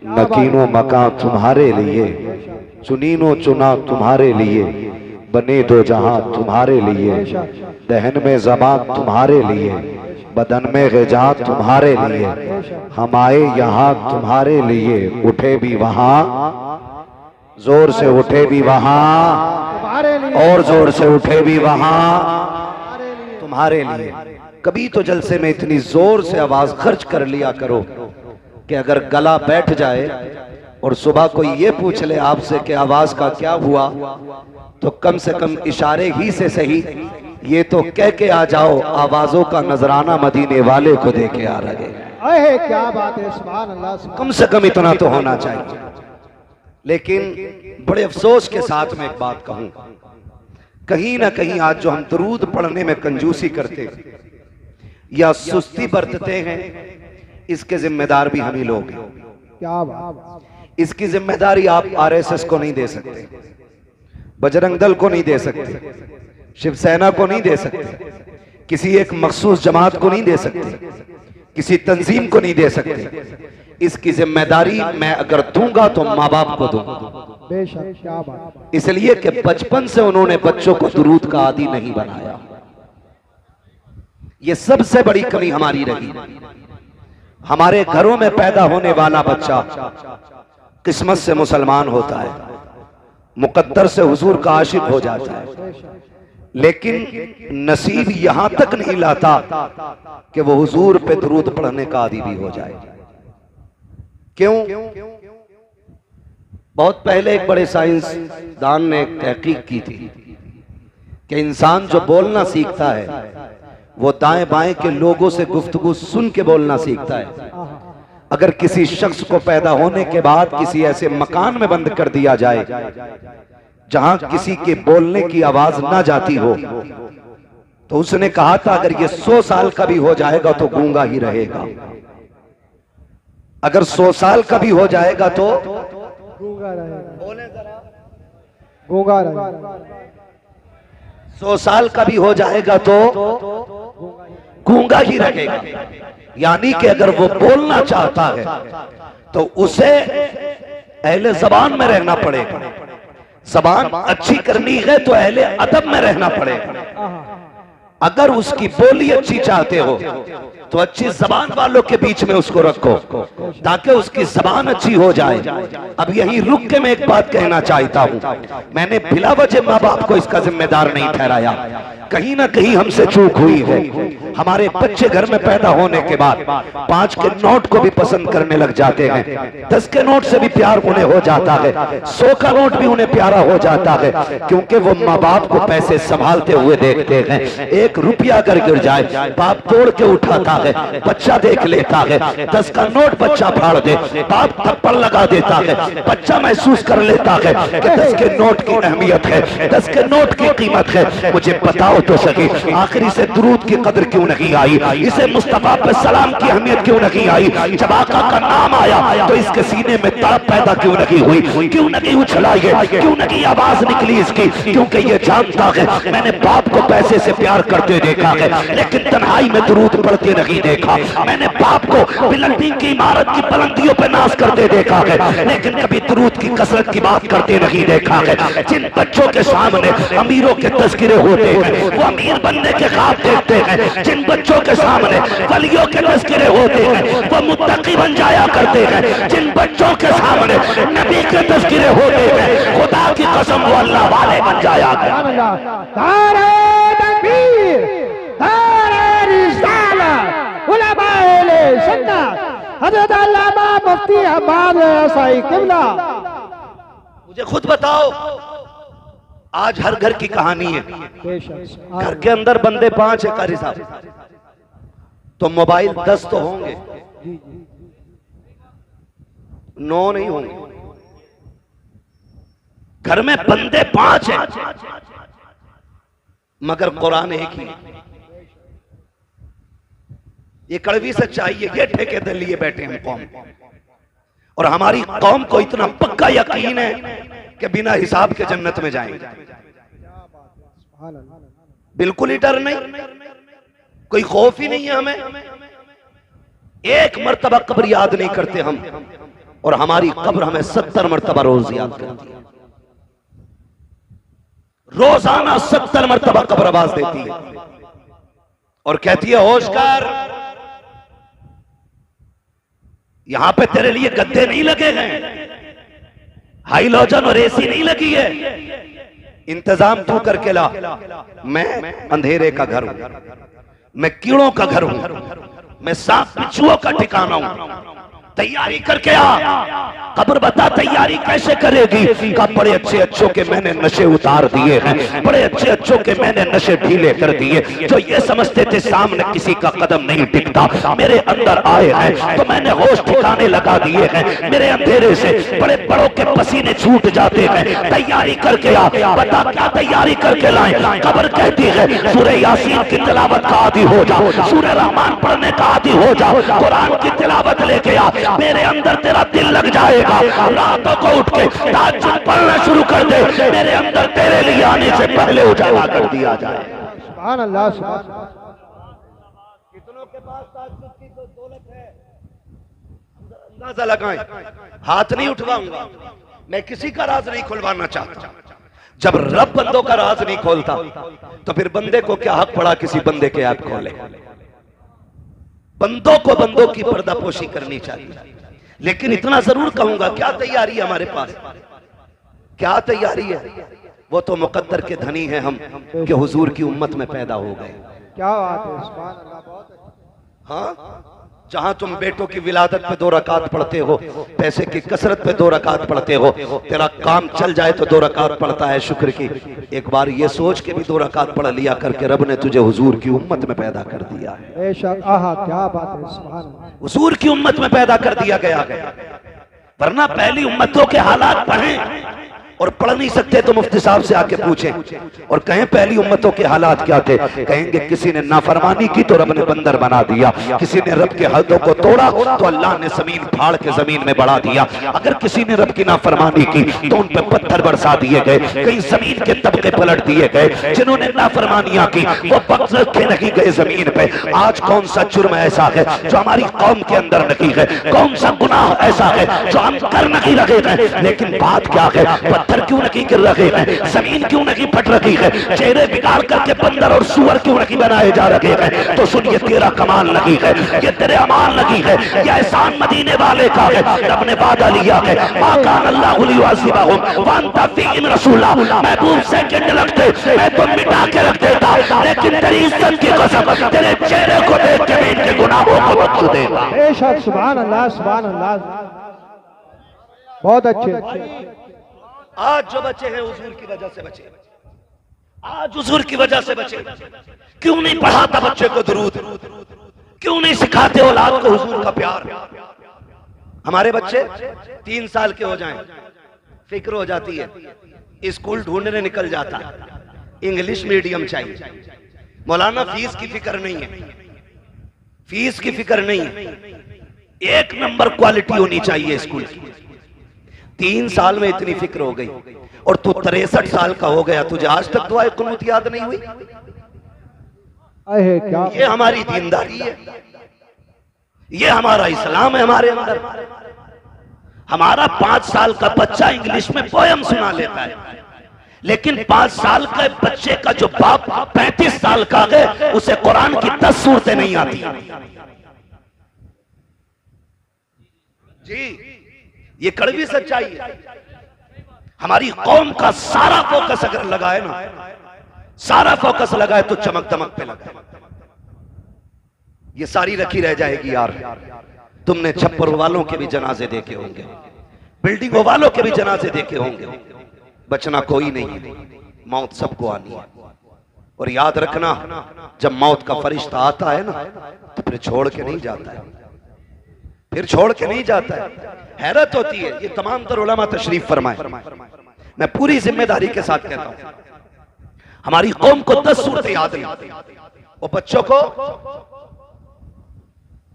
नकीनो मकां तुम्हारे लिए, चुनीनो चुना तुम्हारे लिए, बने दो जहां तुम्हारे लिए, दहन में ज़बान तुम्हारे लिए, बदन में ग़िज़ा तुम्हारे लिए, हम आए यहाँ तुम्हारे लिए, उठे भी वहां, जोर से उठे भी वहां, और जोर से उठे भी वहां तुम्हारे लिए। कभी तो जलसे में इतनी जोर से आवाज खर्च कर लिया करो कि अगर गला बैठ जाए और सुबह कोई ये पूछ ले आपसे कि आवाज का क्या हुआ, तो कम से कम इशारे ही से सही ये तो कह के आ जाओ, आवाजों का नजराना मदीने वाले को दे के आ रहे। क्या बात है, सुभान अल्लाह। कम से कम इतना तो होना चाहिए। लेकिन बड़े अफसोस के साथ मैं एक बात कहूं, कहीं ना कहीं आज जो हम दरूद पढ़ने में कंजूसी करते या सुस्ती बरतते हैं, इसके जिम्मेदार भी हम ही लोग हैं। क्या बात। इसकी जिम्मेदारी आप आरएसएस को नहीं दे सकते, बजरंग दल को नहीं दे सकते, शिवसेना को नहीं दे सकते, किसी एक मखसूस जमात को नहीं दे सकते, किसी तंजीम को नहीं दे सकते। इसकी जिम्मेदारी मैं अगर दूंगा तो माँ बाप को दूंगा। बेशक, क्या बात। इसलिए कि बचपन से उन्होंने बच्चों को दुरूद का आदी नहीं बनाया। ये सबसे बड़ी कमी हमारी रही। हमारे घरों में पैदा होने वाला बच्चा किस्मत से मुसलमान होता है, मुकद्दर से हुजूर का आशिक हो जाता है, लेकिन नसीब यहां तक नहीं लाता कि वो हुजूर पे दुरूद पढ़ने का आदी भी हो जाए। क्यों? बहुत पहले एक बड़े साइंसदान ने एक तहकीक की थी कि इंसान जो बोलना सीखता है वो दाएं बाएं के लोगों से गुफ्तगू सुन के बोलना सीखता है। अगर किसी शख्स को पैदा होने के बाद किसी ऐसे मकान में बंद कर दिया जाए जहां किसी के बोलने की आवाज ना जाती हो, तो उसने कहा था अगर ये 100 साल का भी हो जाएगा तो गूंगा ही रहेगा। अगर 100 साल का भी हो जाएगा तो गूंगा रहेगा। बोले जरा, गूंगा रहेगा। 100 साल का भी हो जाएगा तो गूंगा ही रहेगा। यानी कि अगर वो बोलना चाहता है तो उसे अहले ज़बान में रहना पड़ेगा। ज़बान अच्छी करनी है तो अहले अदब में रहना पड़ेगा। अगर उसकी बोली अच्छी चाहते हो तो अच्छी ज़बान वालों के बीच में उसको रखो ताकि उसकी ज़बान अच्छी हो जाए। अब यही रुक के मैं एक बात कहना चाहता हूं, मैंने बिला वजह माँ बाप को इसका जिम्मेदार नहीं ठहराया। कहीं ना कहीं हमसे चूक हुई है। हमारे बच्चे घर में पैदा होने के बाद 5 के नोट को भी पसंद करने लग जाते हैं, 10 के नोट से भी प्यार उन्हें हो जाता है, 100 का नोट भी उन्हें प्यारा हो जाता है, क्योंकि वो माँ बाप को पैसे संभालते हुए देखते हैं। 1 रुपया अगर गिर जाए बाप तोड़ के उठाता है, बच्चा देख लेता है। 10 का नोट बच्चा फाड़ दे, बाप थप्पड़ लगा देता है। बच्चा महसूस कर लेता है कि 10 के नोट की अहमियत है, 10 के नोट की कीमत है। मुझे बताओ तो सही, आखिरी से दुरूद की कदर क्यों नहीं आई? इसे मुस्तफा पे सलाम की अहमियत क्यों नहीं आई? जब आका का नाम आया तो इसके सीने में तड़प पैदा क्यों नहीं हुई? क्यों नहीं उछला ये? क्यों नहीं आवाज निकली इसकी? क्योंकि ये जानता है मैंने बाप को पैसे से प्यार करते देखा है, लेकिन तन्हाई में दुरूद पढ़ते नहीं देखा। मैंने बाप को बिल्डिंग की इमारत की बुलंदियों पे नाश करते देखा है, लेकिन कभी दुरूद की कसरत की बात करते नहीं देखा है। जिन बच्चों के सामने अमीरों के तस्करे होते हैं वो अमीर बनने के ख्वाब देखते हैं, जिन बच्चों के सामने वलियों के तस्करे होते हैं वो मुत्तकी बन जाया करते हैं, जिन बच्चों के सामने नबी के तस्करे होते हैं खुदा की कसम वो अल्लाह वाले बन जाया मुझे खुद बताओ, आज हर घर की कहानी है। घर के अंदर बंदे 5 है कारी साहब, तो मोबाइल 10 तो होंगे, 9 नहीं होंगे। घर में बंदे 5 हैं मगर कुरान एक ही। ये कड़वी सच्चाई है, ये ठेके दे लिए बैठे हम कौम, और हमारी कौम को इतना पक्का यकीन है कि बिना हिसाब के जन्नत में जाएंगे। बिल्कुल ही डर नहीं, कोई खौफ ही नहीं है हमें। एक मर्तबा कब्र याद नहीं करते हम, और हमारी कब्र हमें 70 मरतबा रोज याद करती है। रोजाना 70 मरतबा कब्र आवाज देती है और कहती है होश कर, यहां पे तेरे लिए गद्दे नहीं लगे हैं, हाइलोजन और एसी नहीं लगी है, इंतजाम तू करके ला। मैं अंधेरे का घर हूं, मैं कीड़ों का घर हूं, मैं सांप बिच्छुओं का ठिकाना हूं, तैयारी करके आ। कब्र बता तैयारी कैसे करेगी? का बड़े अच्छे अच्छों के मैंने नशे उतार दिए हैं, बड़े अच्छे अच्छों के मैंने नशे ढीले कर दिए। जो ये समझते थे सामने किसी का कदम नहीं टिकता, मेरे अंदर आए हैं तो मैंने होश ठिकाने लगा दिए हैं। मेरे अंधेरे से बड़े बड़ों के पसीने छूट जाते हैं। तैयारी करके आ। बता क्या तैयारी करके लाए? कब्र कहती है सूरह यासीन की तिलावत का आदी हो जाओ, सूरह रहमान पढ़ने का आदी हो जाओ, कुरान की तिलावत लेके आ, मेरे अंदर तेरा दिल लग जाएगा। रातों को उठ के ताज्जुद पढ़ना शुरू कर दे, मेरे अंदर तेरे लिए आने से पहले उजाला कर दिया जाए। सुभान अल्लाह, सुभान अल्लाह। कितनों के पास ताज्जुद की तो दौलत है, अंदाजा लगाएं। हाथ नहीं उठवाऊंगा, मैं किसी का राज नहीं खुलवाना चाहता। जब रब बंदों का राज नहीं खोलता तो फिर बंदे को क्या हक पड़ा किसी बंदे के ऐप खोले? बंदों को बंदों की पर्दापोशी करनी चाहिए। लेकिन इतना जरूर कहूंगा, क्या तैयारी है हमारे पास? क्या तैयारी है? वो तो मुकद्दर के धनी हैं हम कि हुजूर की उम्मत में पैदा हो गए। क्या बात है, सुभान अल्लाह, बहुत अच्छा। हाँ, जहां तुम बेटों की विलादत पे 2 रकात पढ़ते हो, पैसे की कसरत पे 2 रकात पढ़ते हो, तेरा काम चल जाए तो 2 रकात पढ़ता है शुक्र की। एक बार ये सोच के भी 2 रकात पढ़ लिया करके रब ने तुझे हुजूर की उम्मत में पैदा कर दिया है। बेशक, आहा क्या बात है, सुभान अल्लाह। हुजूर की उम्मत में पैदा कर दिया गया है। वरना पहली उम्मतों के हालात पढ़ें और पढ़ नहीं सकते तो मुफ्ती साहब से आके पूछें और कहें पहली उम्मतों के हालात क्या थे। कहेंगे किसी ने नाफरमानी की तो रब ने बंदर बना दिया, किसी ने रब के हदों को तोड़ा तो अल्लाह ने जमीन फाड़ के जमीन में बढ़ा दिया, अगर किसी ने रब की नाफरमानी की तो उन पर पत्थर बरसा दिए गए, कहीं जमीन के तबके पलट दिए गए। जिन्होंने नाफरमानियां की वो बख्श रखे नहीं गए जमीन पे। आज कौन सा जुर्म ऐसा है जो हमारी कौम के अंदर नहीं है? कौन सा गुनाह ऐसा है जो हम कर नहीं रहे हैं? लेकिन बात क्या है, पत्थर क्यों नहीं गिर रहे हैं, जमीन क्यों नहीं फट रही है, चेहरे बिगाड़ करके बंदर और सुअर क्यों नहीं बनाए जा रहे हैं? तो सुन, ये तेरा कमाल नहीं है, ये तेरे अमाल नहीं है, ये एहसान मदीने वाले का है। रब ने वादा लिया है, माकान अल्लाहु लियुअज़्ज़िबहुम व अंत फीहिम रसूला। महबूब सेकंड लगते मैं तो मिटा के रख देता, लेकिन तेरी इज्जत की कसम तेरे चेहरे को देख के मैं इनके गुनाहों को बख्श देता। बेशक, सुभान अल्लाह, सुभान अल्लाह, बहुत अच्छे। आज जो बचे हैं हुजूर की वजह से बचे, आज हुजूर की वजह से बचे। क्यों नहीं पढ़ाता बच्चे को दुरूद? क्यों नहीं सिखाते औलाद को हुजूर का प्यार? हमारे बच्चे 3 साल के हो जाएं, फिक्र हो जाती है, स्कूल ढूंढने निकल जाता है, इंग्लिश मीडियम चाहिए। मौलाना फीस की फिक्र नहीं है, फीस की फिक्र नहीं है, 1 नंबर क्वालिटी होनी चाहिए स्कूल की। 3 साल में इतनी फिक्र हो गई और तू 63 साल का हो गया, तुझे आज तक दुआए कुनूत याद नहीं हुई? अहे क्या, ये हमारी दीनदारी है, ये हमारा इस्लाम है हमारे अंदर। हमारा 5 साल का बच्चा इंग्लिश में पोयम सुना लेता है, लेकिन 5 साल के बच्चे का जो बाप 35 साल का है उसे कुरान की 10 सूरतें नहीं आती। जी, ये कड़वी सच्चाई है। हमारी कौम का सारा फोकस अगर लगाए ना, सारा फोकस लगाए तो चमक दमक पे लगाए, ये सारी रखी रह जाएगी। यार तुमने छप्पर वालों के भी जनाजे देखे होंगे, बिल्डिंगों वालों के भी जनाजे देखे होंगे, बचना कोई नहीं है, मौत सबको आनी है। और याद रखना, जब मौत का फरिश्ता आता है ना तो फिर छोड़ के नहीं जाता है, फिर छोड़ के नहीं जाता है। हैरत होती है, ये तमाम तर उलमा तशरीफ फरमाए, मैं पूरी जिम्मेदारी के साथ कहता हूं, हमारी कौम को 10 सूरतें याद नहीं। वो बच्चों को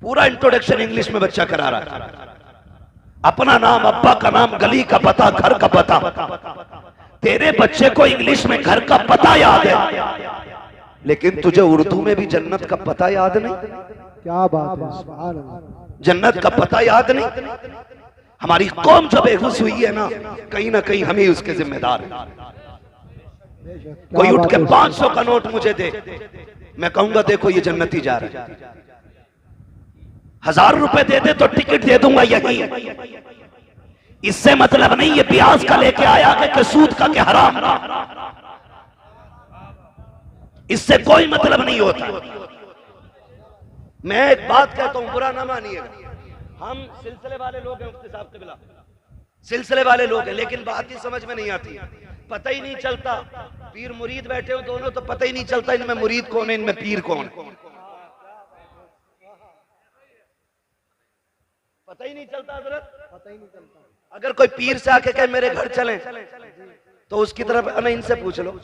पूरा इंट्रोडक्शन इंग्लिश में बच्चा करा रहा है, अपना नाम, अब्बा का नाम, गली का पता, घर का पता। तेरे बच्चे को इंग्लिश में घर का पता याद है, लेकिन तुझे उर्दू में भी जन्नत का पता याद नहीं। क्या बात है, सुभान अल्लाह। जन्नत का पता याद नहीं। हमारी कौम जो बेहोश हुई है ना कहीं हम ही उसके जिम्मेदार हैं। कोई उठ के 500 का नोट मुझे दे, मैं कहूंगा देखो ये जन्नती जा रहा है। 1000 रुपए दे दे तो टिकट दे दूंगा यही। इससे मतलब नहीं ये ब्याज का लेके आया कि सूद का क्या हराम ना, इससे कोई मतलब नहीं होता। मैं एक बात कहता हूं, बुरा ना मानिएगा, हम सिलसिले वाले लोग हैं, मुफ्ती साहब क़िबला सिलसिले वाले लोग हैं, लेकिन बात ही समझ में नहीं आती, पता ही नहीं चलता। पीर मुरीद बैठे हो दोनों, तो पता ही नहीं चलता इनमें मुरीद कौन है, इनमें पीर कौन है, पता ही नहीं चलता हज़रत, पता ही नहीं चलता। अगर कोई पीर से आके कहे मेरे घर चलें, तो उसकी तरफ अना इनसे पूछ लो,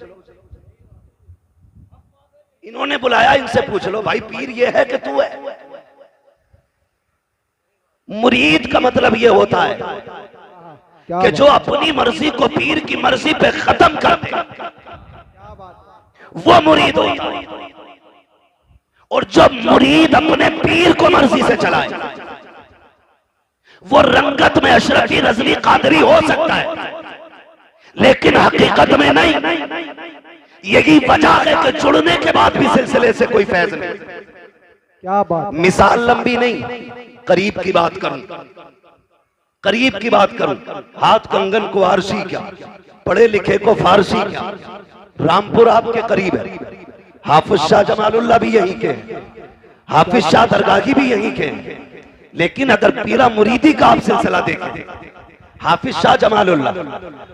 इन्होंने बुलाया इनसे पूछ लो, भाई पीर ये है कि तू है। मुरीद का मतलब ये होता है कि जो अपनी मर्जी को पीर की मर्जी पे खत्म कर दे, वो मुरीद होता है। और जब मुरीद अपने पीर को मर्जी से चलाए, वो रंगत में अशरफी रज़वी कादरी हो सकता है, लेकिन हकीकत में नहीं। यही वजह है कि जुड़ने के बाद भी सिलसिले से कोई फैज़ नहीं। क्या बात, मिसाल लंबी नहीं, करीब की बात करूं, करीब की बात करूं। हाथ कंगन को आरसी क्या, पढ़े लिखे को फारसी क्या। रामपुर आपके करीब है, हाफिज शाह जमालुल्लाह भी यहीं के हैं, हाफिज शाह दरगाही भी यहीं के हैं। लेकिन अगर पीरा मुरीदी का आप सिलसिला देखें, हाफिज शाह जमालुल्लाह,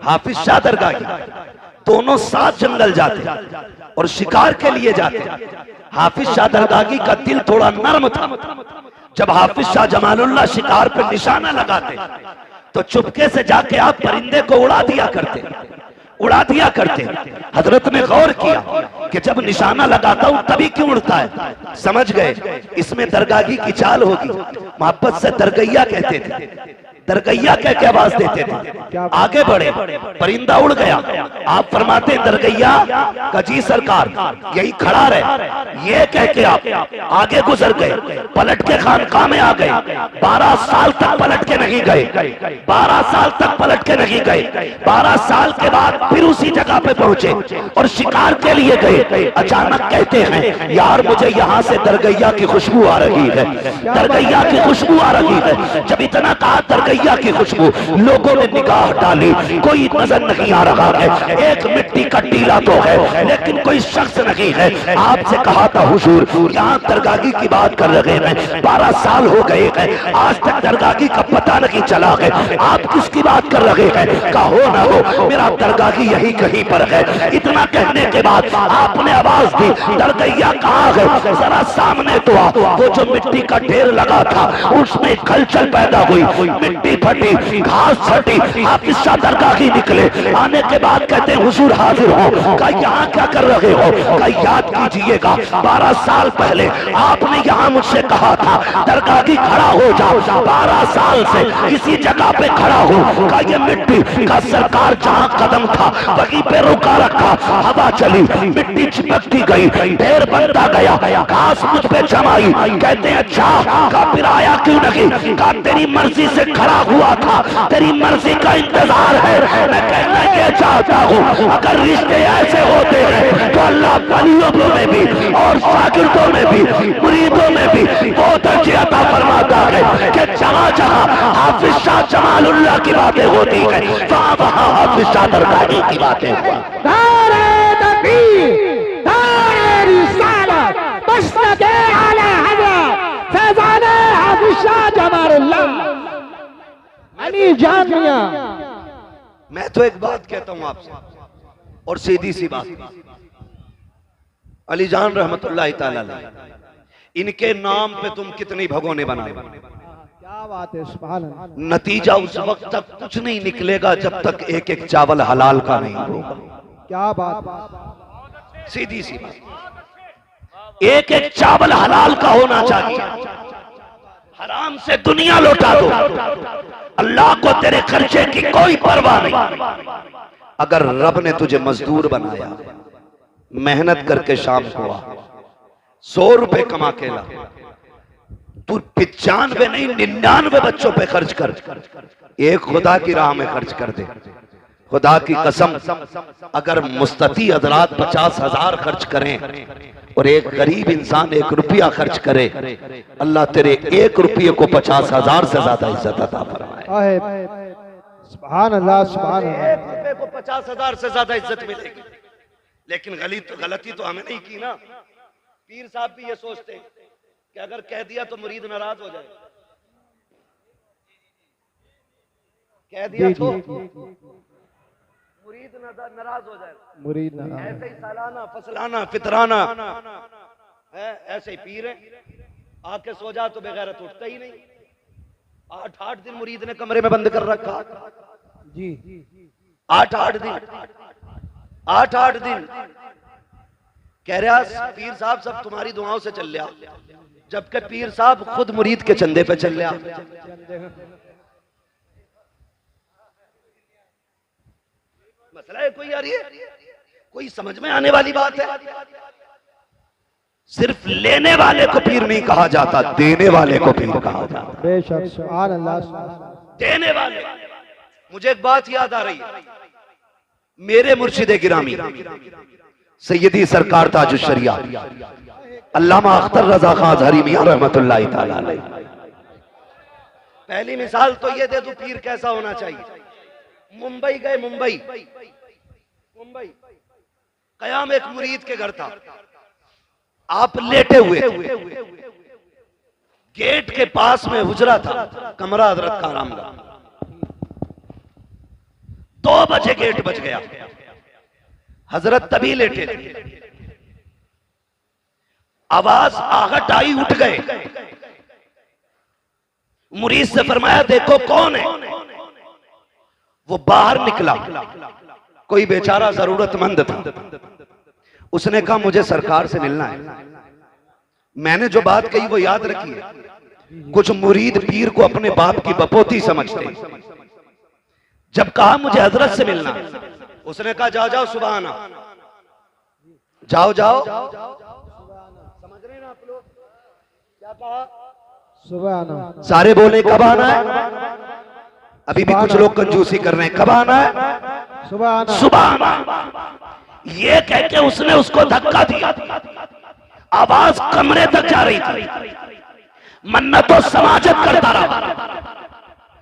हाफिज शाह दरगाही दोनों साथ जंगल जाते और शिकार के लिए जाते। हाफिज शाह दरगाही का दिल थोड़ा नर्म था, जब हाफिज शाह जमालुल्लाह शिकार पर निशाना लगाते तो चुपके से जाके आप परिंदे को उड़ा दिया करते, उड़ा दिया करते। हजरत ने गौर किया कि जब निशाना लगाता हूं तभी क्यों उड़ता है, समझ गए इसमें दरगाही की चाल होगी। मोहब्बत से दरगैया कहते थे, दरगैया कह के आवाज देते थे। आगे बढ़े, परिंदा उड़ गया, आप फरमाते दरगैया का जी सरकार यही खड़ा रहे, ये कह के आप आगे गुजर गए, पलट के खानकाह में आ गए। 12 साल तक पलट के नहीं गए, 12 साल तक पलट के नहीं गए। 12 साल के बाद फिर उसी जगह पे पहुंचे और शिकार के लिए गए। अचानक कहते हैं यार मुझे यहाँ से दरगैया की खुशबू आ रही है, दरगैया की खुशबू आ रही है। जब इतना कहा दरगैया की खुशबू, लोगों ने निगाह डाली, कोई नजर नहीं आ रहा है। एक मिट्टी का टीला तो है लेकिन कोई शख्स नहीं है। आपसे कहा था हुजूर यहाँ दरगाही की बात कर रहे हैं, 12 साल हो गए हैं, आज तक दरगाही का पता नहीं चला है, आप किसकी बात कर रहे हैं? कहो ना हो मेरा दरगाही यही कहीं पर है। इतना कहने के बाद आपने आवाज दी दरगैया कहाँ है, जरा सामने तो आ। वो जो मिट्टी का ढेर लगा था उसमें खलचल पैदा हुई, मिट्टी फटी, घास छटी। हाफिज शाह दरगाही निकले, आने के बाद कहते हैं हुजूर हाजिर हो। कहा यहाँ क्या कर रहे हो? कहा याद कीजिएगा 12 साल पहले आपने यहाँ मुझसे कहा था दरगाही खड़ा हो जाओ। 12 साल से इसी जगह पे खड़ा हूँ। कहा ये मिट्टी का सरकार जहाँ कदम था वहीं पे रुका रखा, हवा चली, मिट्टी चिपकती गई, ढेर बनता गया, घास मुझ पे जमाई। कहते हैं अच्छा का फिर आया क्यों नहीं? कहा तेरी मर्जी से खड़ा हुआ था, तेरी मर्जी का इंतजार है। मैं कहना ये चाहता हूँ अगर रिश्ते ऐसे होते हैं तो अल्लाह वलियों में भी और शागिर्दों में भी मुरीदों में भी बहुत दर्जे अता फरमाता है कि जहाँ जहाँ हाफिज शाह जमालुल्लाह की बातें होती है वहाँ वहाँ हाफिज शाह दरगाही की बातें जामिया। मैं तो एक बात कहता हूं आपसे और सीधी सी बात, अली जान रहमतुल्लाह ताला अलैह, इनके नाम पे तुम कितनी भगोने बनाओ, क्या बात है, सुभान अल्लाह। नतीजा उस वक्त तक कुछ नहीं निकलेगा जब तक एक एक चावल हलाल का नहीं होगा। क्या बात, सीधी सी बात, एक एक चावल हलाल का होना चाहिए। हराम से दुनिया लौटा दो, अल्लाह को तेरे खर्चे की कोई परवाह नहीं। अगर रब ने तुझे मजदूर बनाया, मेहनत करके शाम को आ, 100 रुपए कमा के ला, तू 95 नहीं 99 बच्चों पे खर्च कर, एक खुदा की राह में खर्च कर दे। खुदा की कसम, अगर मुस्तती हजरात 50,000 खर्च करें और एक गरीब इंसान 1 रुपया खर्च करे, अल्लाह तेरे 1 रुपये को 50,000 से ज्यादा इज्जत अता फरमाए। सुभान अल्लाह, सुभान अल्लाह। 1 रुपये को 50,000 से ज्यादा इज्जत मिलेगी। लेकिन गलती तो हमें नहीं की ना। पीर साहब भी ये सोचते हैं कि अगर कह दिया तो मुरीद नाराज हो जाए, कह दिया तो मुरीद नाराज हो जाए। मुरीद नाराज, ऐसे ही सालाना फसलाना फितराना है, ऐसे ही पीर है। आके सो जा तो बेगैरत उठता ही नहीं। 8-8 दिन मुरीद ने कमरे में बंद कर रखा जी। 8-8 दिन, 8-8 दिन कह रहा पीर साहब सब तुम्हारी दुआओं से चल लिया, जबकि पीर साहब खुद मुरीद के चंदे पे चल लिया। मसला है कोई यार, ये कोई समझ में आने वाली बात है। सिर्फ लेने वाले को पीर नहीं कहा जाता, देने वाले को पीर कहा जाता। बेशक, सुभान अल्लाह। देने वाले। मुझे एक बात याद आ रही है, मेरे मुर्शिदे गिरामी सैयदी सरकार ताजुश शरिया अल्लामा अख्तर रजा खान अज़हरी मियां रहमतुल्लाहि तआला अलैह। पहली मिसाल तो ये दे दूं पीर कैसा होना चाहिए। मुंबई गए, मुंबई कयाम एक मुरीद के घर था। आप लेटे हुए थे, गेट के पास में हुजरा था, कमरा हजरत का आराम का। 2 बजे गेट बज गया, हजरत तभी लेटे थे। आवाज आहट आई, उठ गए। मुरीद से फरमाया देखो कौन है। वो बाहर निकला, कोई बेचारा जरूरतमंद था। उसने कहा मुझे सरकार से मिलना है। मैंने जो बात कही वो याद रखिए। कुछ मुरीद पीर को अपने बाप की बपोती समझते। जब कहा मुझे हजरत से मिलना, उसने कहा जाओ जाओ सुबह आना, जाओ जाओ। समझ रहे ना आप लोग क्या कहा? सुबह आना। सारे बोले कब आना है? अभी भी कुछ लोग कंजूसी कर रहे हैं, कब आना है? सुबह आना, सुबह आना। ये कह के उसने उसको धक्का दिया। आवाज कमरे तक जा रही थी। मन्नतों समाजत करता रहा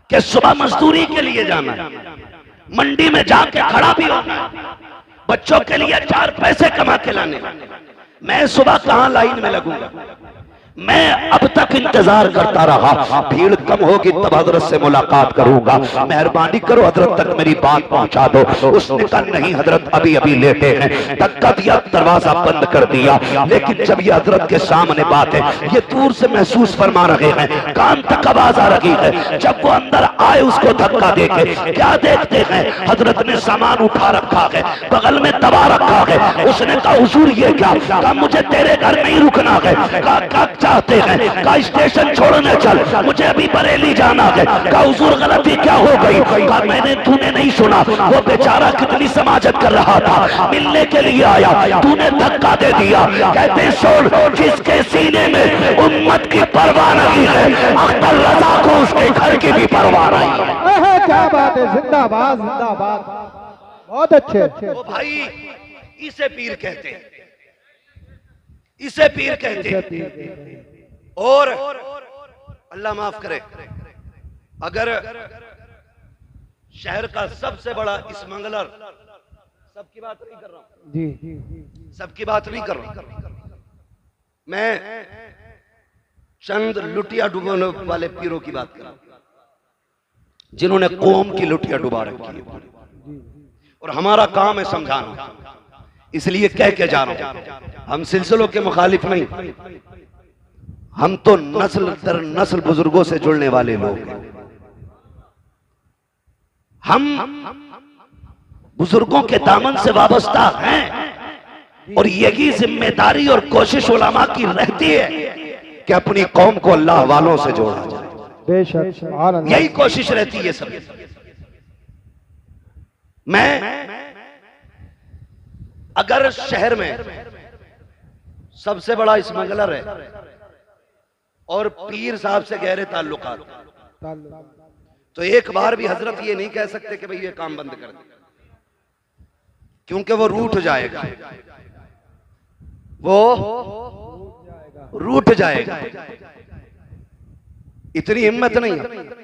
कि सुबह मजदूरी के लिए जाना है, मंडी में जाके खड़ा भी होना है, बच्चों के लिए 4 पैसे कमा के लाने। मैं सुबह कहां लाइन में लगूंगा? मैं अब तक इंतजार करता रहा, भीड़ कम होगी तब हजरत से मुलाकात करूंगा, मेहरबानी करो हजरत तक मेरी बात पहुंचा दो। उसने कहा नहीं हजरत अभी अभी लेटे हैं। धक्का दिया, दरवाजा बंद कर दिया। लेकिन जब ये हजरत के सामने बात है, ये दूर से महसूस फरमा रहे हैं, कान तक आवाज आ रही है। जब वो अंदर आए उसको धक्का देके क्या देखते हैं? हजरत ने सामान उठा रखा है, बगल में दबा रखा है। उसने कहा हुजूर ये क्या? कहा मुझे तेरे घर नहीं रुकना है। कहा चाहते हैं? कहा स्टेशन छोड़ने चल, मुझे अभी बरेली जाना है। कहा हुजूर गलती क्या हो गई? कहा तूने नहीं सुना, वो बेचारा कितनी समाजत कर रहा था, मिलने के लिए आया, तूने धक्का दे दिया। कहते सुन, जिसके सीने में उम्मत की परवाह नहीं है, अख्तर रजा को उसके घर की भी परवाह नहीं है। क्या बात है, जिंदाबाद जिंदाबाद, बहुत अच्छे। तो भाई इसे पीर कहते हैं, इसे पीर कहते हैं। और अल्लाह माफ करे, अगर शहर का सबसे बड़ा स्मगलर, सबकी बात नहीं कर रहा हूं जी, सबकी बात नहीं कर रहा हूं मैं, चंद लुटिया डुबाने वाले पीरों की बात कर रहा हूं, जिन्होंने कौम की लुटिया डुबा रखी है। और हमारा काम है समझाना, इसलिए कह के जा रहा हूं, हम सिलसिलों के मुखालिफ नहीं, हम तो नस्ल दर नस्ल बुजुर्गों से जुड़ने वाले लोग हैं। हम बुजुर्गों के दामन से वाबस्ता हैं और यही जिम्मेदारी और कोशिश उलमा की रहती है कि अपनी कौम को अल्लाह वालों से जोड़ा जाए। बेशक, यही कोशिश रहती है सब। मैं अगर शहर में सबसे बड़ा स्मगलर है और पीर साहब से गहरे ताल्लुकात, ताल्लुक। तो एक बार भी हजरत ये नहीं कह सकते कि भाई ये काम बंद कर दे, क्योंकि वो रूठ जाएगा, वो रूठ जाएगा। इतनी हिम्मत नहीं है।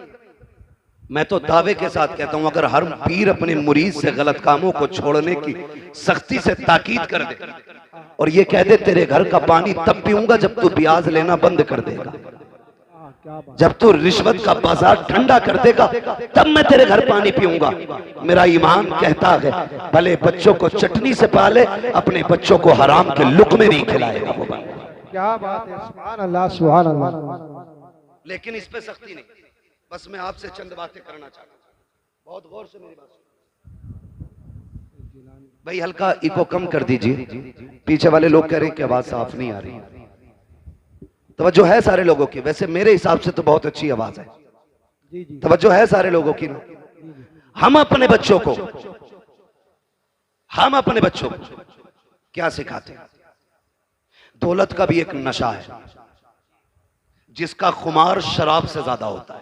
मैं तो दावे के साथ कहता हूं, अगर हर पीर अपने मुरीद से गलत कामों को छोड़ने की सख्ती से ताकीद कर दे और ये कह दे तेरे घर का पानी तब पीऊंगा जब तू ब्याज लेना बंद कर देगा, जब तू रिश्वत का बाजार ठंडा कर देगा तब मैं तेरे घर पानी पीऊंगा, मेरा ईमान कहता है भले बच्चों को चटनी से पाले, अपने बच्चों को हराम के लुक़मे नहीं खिलाएगा वो बंदा। क्या बात है, सुभान अल्लाह, सुभान अल्लाह। लेकिन इस पे सख्ती नहीं। बस मैं आपसे चंद बातें करना चाहता हूं, बहुत गौर से मेरी बात सुनिए। भाई हल्का इको कम कर दीजिए, पीछे वाले लोग कह रहे हैं कि आवाज साफ नहीं आ रही। तवज्जो है सारे लोगों की, वैसे मेरे हिसाब से तो बहुत अच्छी आवाज है, तवज्जो है सारे लोगों की ना। हम अपने बच्चों को क्या सिखाते हैं? दौलत का भी एक नशा है जिसका खुमार शराब से ज्यादा होता है,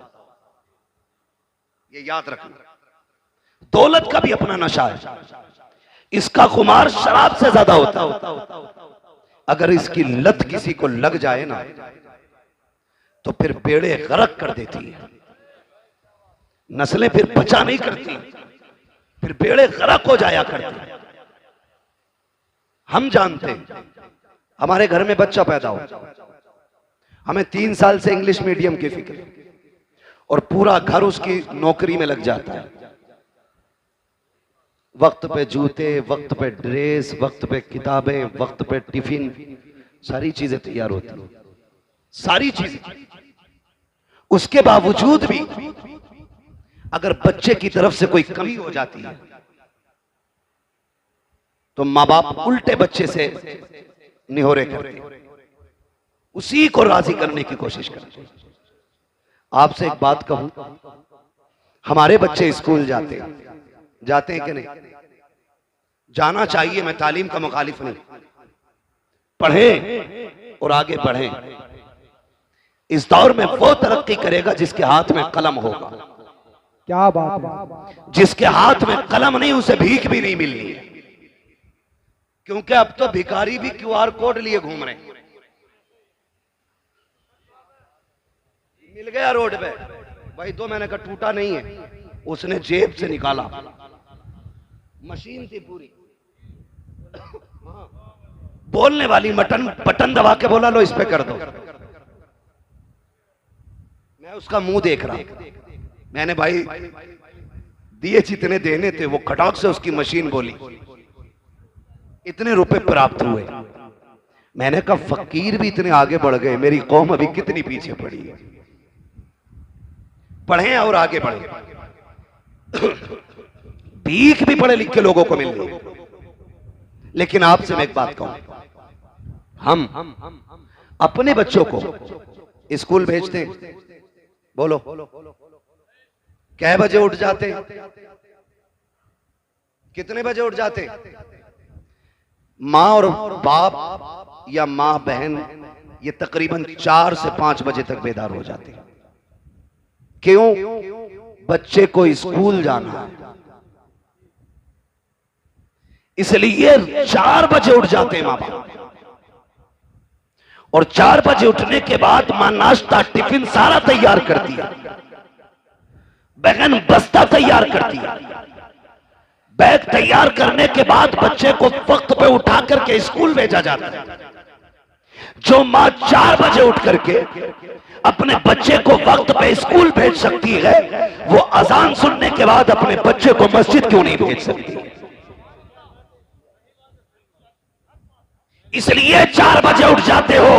ये याद रखना। दौलत का भी अपना नशा है, इसका खुमार शराब से ज्यादा होता है। अगर इसकी लत किसी को लग जाए ना तो फिर बेड़े गरक कर देती है, नस्लें फिर बचा नहीं करती, फिर बेड़े गरक हो जाया करते हैं। हम जानते हैं, हमारे घर में बच्चा पैदा हो, हमें 3 साल से इंग्लिश मीडियम की फिक्र और पूरा घर उसकी नौकरी में लग जाता है। वक्त पे जूते, वक्त पे ड्रेस, वक्त पे किताबें, वक्त पे टिफिन, सारी चीजें तैयार होती हैं, सारी चीजें। उसके बावजूद भी अगर बच्चे की तरफ से कोई कमी हो जाती है तो माँ बाप उल्टे बच्चे से निहोरे करते हैं, उसी को राजी करने की कोशिश करते हैं। आपसे एक बात कहूं, हमारे बच्चे स्कूल जाते हैं कि नहीं? जाना चाहिए, मैं तालीम का मुखालिफ नहीं, पढ़ें और आगे बढ़ें। इस दौर में वो तरक्की करेगा जिसके हाथ में कलम होगा। क्या बात है। जिसके हाथ में कलम नहीं उसे भीख भी नहीं मिलनी है, क्योंकि अब तो भिखारी भी QR कोड लिए घूम रहे हैं। मिल गया रोड पे, भाई 2 महीने का टूटा नहीं है, उसने जेब से निकाला, मशीन थी पूरी, बोलने वाली बटन दबा के बोला लो इस पे कर दो। मैं उसका मुंह देख रहा, मैंने भाई दिए जितने देने थे वो खटाक से उसकी मशीन बोली, इतने रुपए प्राप्त हुए। मैंने कहा फकीर भी इतने आगे बढ़ गए, मेरी कौम अभी कितनी पीछे पड़ी है। पढ़ें और आगे बढ़ें। भीख भी पढ़े लिखे लोगों को मिल रही है। लेकिन आपसे मैं एक बात कहूं, हम अपने बच्चों को स्कूल भेजते हैं, बोलो कै बजे उठ जाते हैं? कितने बजे उठ जाते हैं? माँ और बाप या माँ बहन ये तकरीबन 4 से 5 बजे तक बेदार हो जाते हैं। क्यों? बच्चे को स्कूल जाना है, इसलिए 4 बजे उठ जाते हैं माँ बाप। और 4 बजे उठने के बाद माँ नाश्ता टिफिन सारा तैयार करती है, बहन बस्ता तैयार करती है, बैग तैयार करने के बाद बच्चे को वक्त पे उठा करके स्कूल भेजा जाता है। जो माँ 4 बजे उठ करके अपने बच्चे को वक्त पे स्कूल भेज सकती है, वो अजान सुनने के बाद अपने बच्चे को मस्जिद क्यों नहीं भेज सकती? इसलिए 4 बजे उठ जाते हो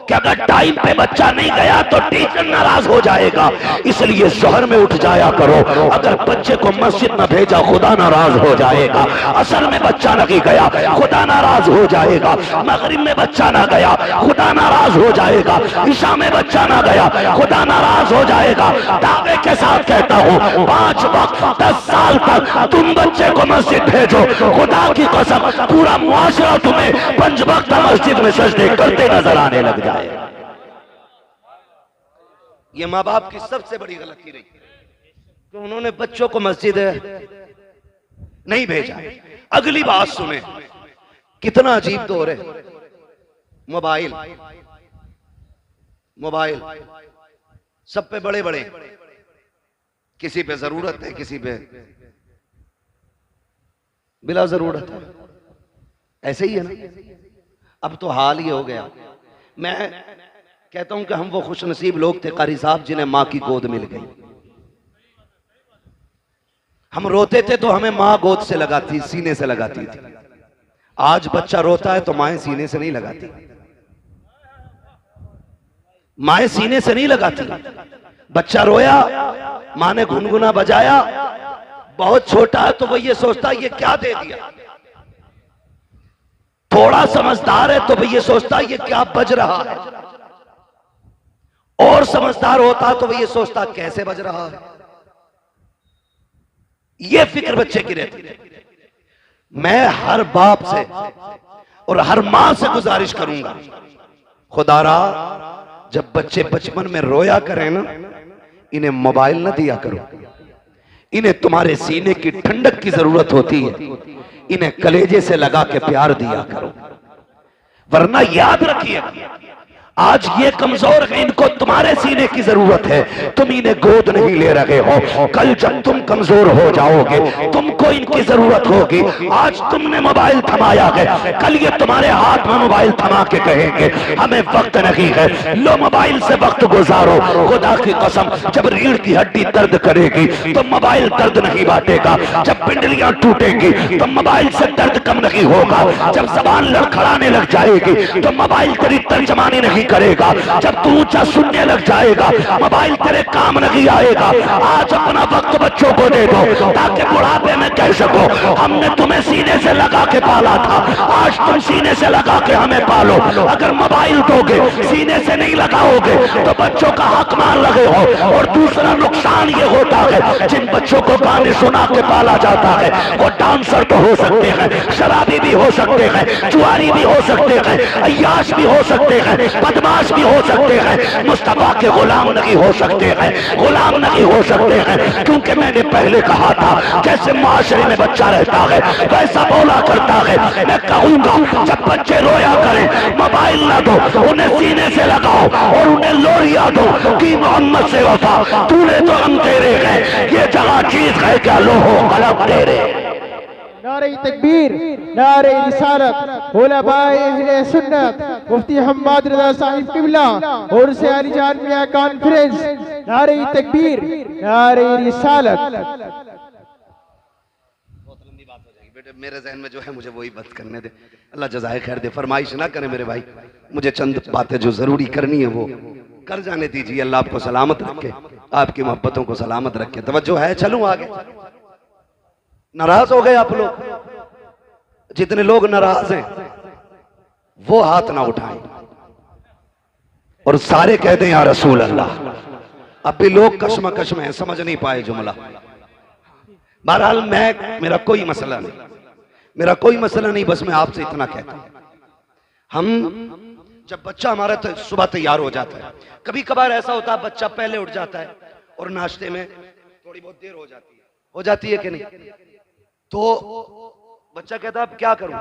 कि अगर टाइम पे बच्चा नहीं गया तो टीचर नाराज हो जाएगा, इसलिए शहर में उठ जाया करो। अगर बच्चे को मस्जिद में भेजा खुदा नाराज हो जाएगा, असर में बच्चा नहीं गया खुदा नाराज हो जाएगा, मगरिब में बच्चा ना गया खुदा नाराज हो जाएगा, ईशा में बच्चा ना गया खुदा नाराज हो जाएगा। दावे के साथ कहता हूँ 5 वक्त 10 साल तक तुम बच्चे को मस्जिद भेजो, खुदा की कसम पूरा मुआशरा तुम्हें 5 वक्त मस्जिद में सजदे करते नजर आने लग जाए। ये माँ बाप की सबसे बड़ी गलती रही कि उन्होंने बच्चों को मस्जिद नहीं भेजा। अगली बात सुने, कितना अजीब दौर है। मोबाइल मोबाइल सब पे बड़े बड़े, किसी पे जरूरत है, किसी पे बिला जरूरत है। ऐसे ही है ना। अब तो हाल ये हो गया। मैं कहता हूं कि हम वो खुशनसीब लोग थे कारी साहब जिन्हें मां की गोद मिल गई। हम रोते थे तो हमें मां गोद से लगाती, सीने से लगाती थी। आज बच्चा रोता है तो माएं सीने से नहीं लगाती, माएं सीने से नहीं लगाती। बच्चा रोया, मां ने गुनगुना बजाया, बहुत छोटा है तो वो ये सोचता है ये क्या दे दिया। थोड़ा समझदार है तो वो ये सोचता है ये क्या बज रहा है। और समझदार होता तो वो ये सोचता कैसे बज रहा है। ये फिक्र बच्चे की रहती है। मैं हर बाप से और हर मां से गुजारिश करूंगा, खुदारा जब बच्चे बचपन में रोया करें ना, इन्हें मोबाइल ना दिया करो। इन्हें तुम्हारे सीने की ठंडक की जरूरत होती है, इन्हें कलेजे से लगा के प्यार दिया करो। वरना याद रखिए, आज ये कमजोर है, इनको तुम्हारे सीने की जरूरत है, तुम इन्हें गोद नहीं ले रहे हो। कल जब तुम कमजोर हो जाओगे तुमको इनकी जरूरत होगी। आज तुमने मोबाइल थमाया है, कल ये तुम्हारे हाथ में मोबाइल थमा के कहेंगे हमें वक्त नहीं है, लो मोबाइल से वक्त गुजारो। खुदा की कसम, जब रीढ़ की हड्डी दर्द करेगी तो मोबाइल दर्द नहीं बांटेगा। जब पिंडलियां टूटेगी तो मोबाइल से दर्द कम नहीं होगा। जब जबान लड़खड़ाने लग जाएगी तो मोबाइल तेरी तर्जमानी नहीं करेगा। जब तू ऊंचा सुनने लग जाएगा मोबाइल तेरे काम नहीं आएगा। आज अपना वक्त बच्चों को दे दो ताकि बुढ़ापे में कह सको हमने तुम्हें सीने से लगा के पाला था, आज तुम सीने से लगा के हमें पालो। अगर मोबाइल दोगे, सीने से नहीं लगाओगे तो बच्चों का हक मान लगे हो। और दूसरा नुकसान ये होता है, जिन बच्चों को गाने सुना के पाला जाता है वो डांसर तो हो सकते हैं, शराबी भी हो सकते हैं, जुआरी भी हो सकते हैं, अय्याश भी हो सकते हैं, बदमाश भी हो सकते हैं, मुस्तफा के गुलाम नहीं हो सकते हैं, गुलाम नहीं हो सकते हैं। क्योंकि मैंने पहले कहा था जैसे माशरे में बच्चा रहता है वैसा बोला करता है। मैं कहूंगा जब बच्चे रोया करें मोबाइल ना दो, उन्हें सीने से लगाओ और उन्हें लोरिया दो कि मोहम्मद से वफा तूने तो हम तेरे हैं, ये जगह चीज है क्या लोहो कलम तेरे। नारे तकबीर, नारे रिसालत, उलमाए अहले सुन्नत, मुफ्ती हम्माद रज़ा साहिब किबला और से अली जान मियां कॉन्फ्रेंस। नारे तकबीर, नारे रिसालत। बहुत लंबी बात हो जाएगी बेटे, मेरे जहन में जो है मुझे वही बात करने दे। अल्लाह जज़ाए खैर दे, फरमाइश ना करें मेरे भाई, मुझे चंद बातें जो जरूरी करनी है वो कर जाने दीजिए। अल्लाह आपको सलामत रखे, आपकी मोहब्बतों को सलामत रखे। तवज्जो है, चलूं आगे। नाराज हो गए आप लोग? जितने लोग नाराज हैं वो हाथ ना उठाएं और सारे कह दें या रसूल अल्लाह। अब भी लोग कशमकश में हैं, समझ नहीं पाए जुमला। बहरहाल मेरा कोई मसला नहीं, मेरा कोई मसला नहीं, बस मैं आपसे इतना कहता हूं, हम जब बच्चा हमारा तो सुबह तैयार हो जाता है, कभी कभार ऐसा होता है बच्चा पहले उठ जाता है और नाश्ते में थोड़ी बहुत देर हो जाती है कि नहीं, तो बच्चा कहता है अब क्या करूं,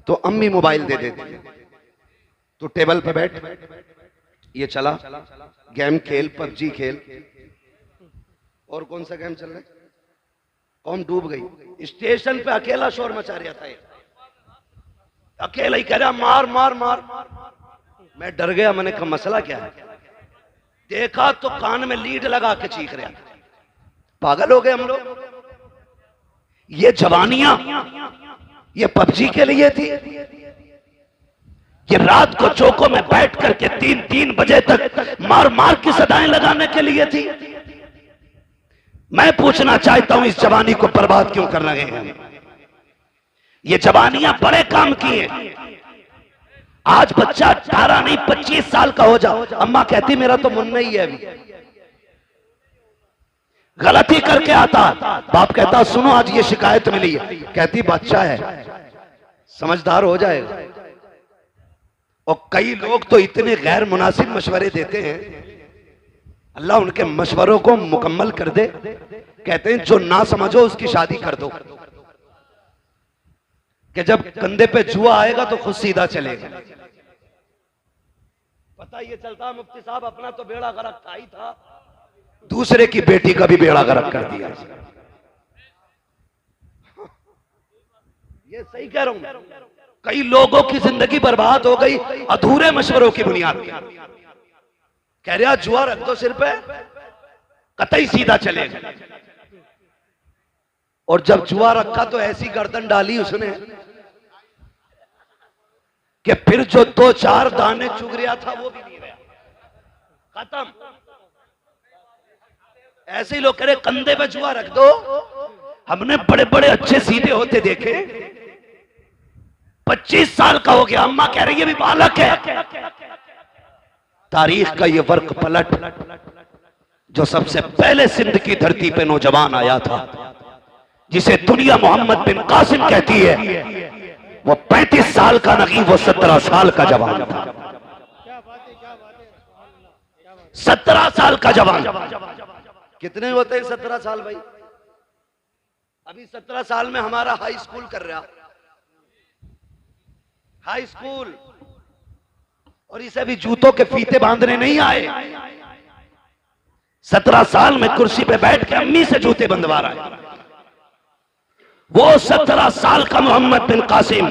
तो अम्मी मोबाइल दे देती है। तो टेबल पे बैठ, ये चला गेम खेल, पबजी खेल। और कौन सा गेम चल रहा है? कौन डूब गई। स्टेशन पे अकेला शोर मचा रहा था, अकेला ही कह रहा मार मार मार। मैं डर गया, मैंने कहा मसला क्या है। देखा तो कान में लीड लगा के चीख रहा था। पागल हो गए हम लोग। ये जवानियां ये पबजी के लिए थी, ये रात को चौकों में बैठ करके 3-3 बजे तक मार मार की सदाएं लगाने के लिए थी। मैं पूछना चाहता हूं इस जवानी को बर्बाद क्यों कर रहे हैं? ये जवानियां बड़े काम की हैं। आज बच्चा 18 नहीं 25 साल का हो जाओ, अम्मा कहती मेरा तो मुन्ना ही है, अभी गलती करके आता, बाप कहता सुनो आज ये शिकायत मिली है, कहती बच्चा है समझदार हो जाएगा। और कई लोग तो इतने गैर मुनासिब मशवरे देते हैं, अल्लाह उनके मशवरों को मुकम्मल कर दे। कहते हैं जो ना समझो उसकी शादी कर दो, कि जब कंधे पे जुआ आएगा तो खुद सीधा चलेगा। पता ये चलता मुफ्ती साहब अपना तो बेड़ा गर्क था ही था, दूसरे की बेटी का भी बेड़ा गर्क कर दिया। ये सही कह रहा हूं, कई लोगों की जिंदगी बर्बाद हो गई अधूरे मशवरों की बुनियाद पर। कह रहा जुआ रख दो सिर पे, कतई सीधा चलेगा। और जब जुआ रखा तो ऐसी गर्दन डाली उसने कि फिर जो 2-4 दाने चुग रहा था वो भी नहीं रहा, खत्म। ऐसे ही लोग कह रहे कंधे पे जुआ रख दो। हमने बड़े बड़े अच्छे सीधे होते देखे, 25 साल का हो गया, अम्मा कह रही है भी बालक है। तारीख का ये वर्क पलट, जो सबसे पहले सिंध की धरती पे नौजवान आया था, जिसे दुनिया मोहम्मद बिन कासिम कहती है, वो 35 साल का नहीं, वो 17 साल का जवान था। 17 साल का जवान। कितने होते हैं 17 साल भाई? अभी 17 साल में हमारा हाई स्कूल कर रहा, हाई स्कूल, और इसे भी जूतों के फीते बांधने नहीं आए। 17 साल में कुर्सी पे बैठ के अम्मी से जूते बंधवा रहा है। वो 17 साल का मोहम्मद बिन कासिम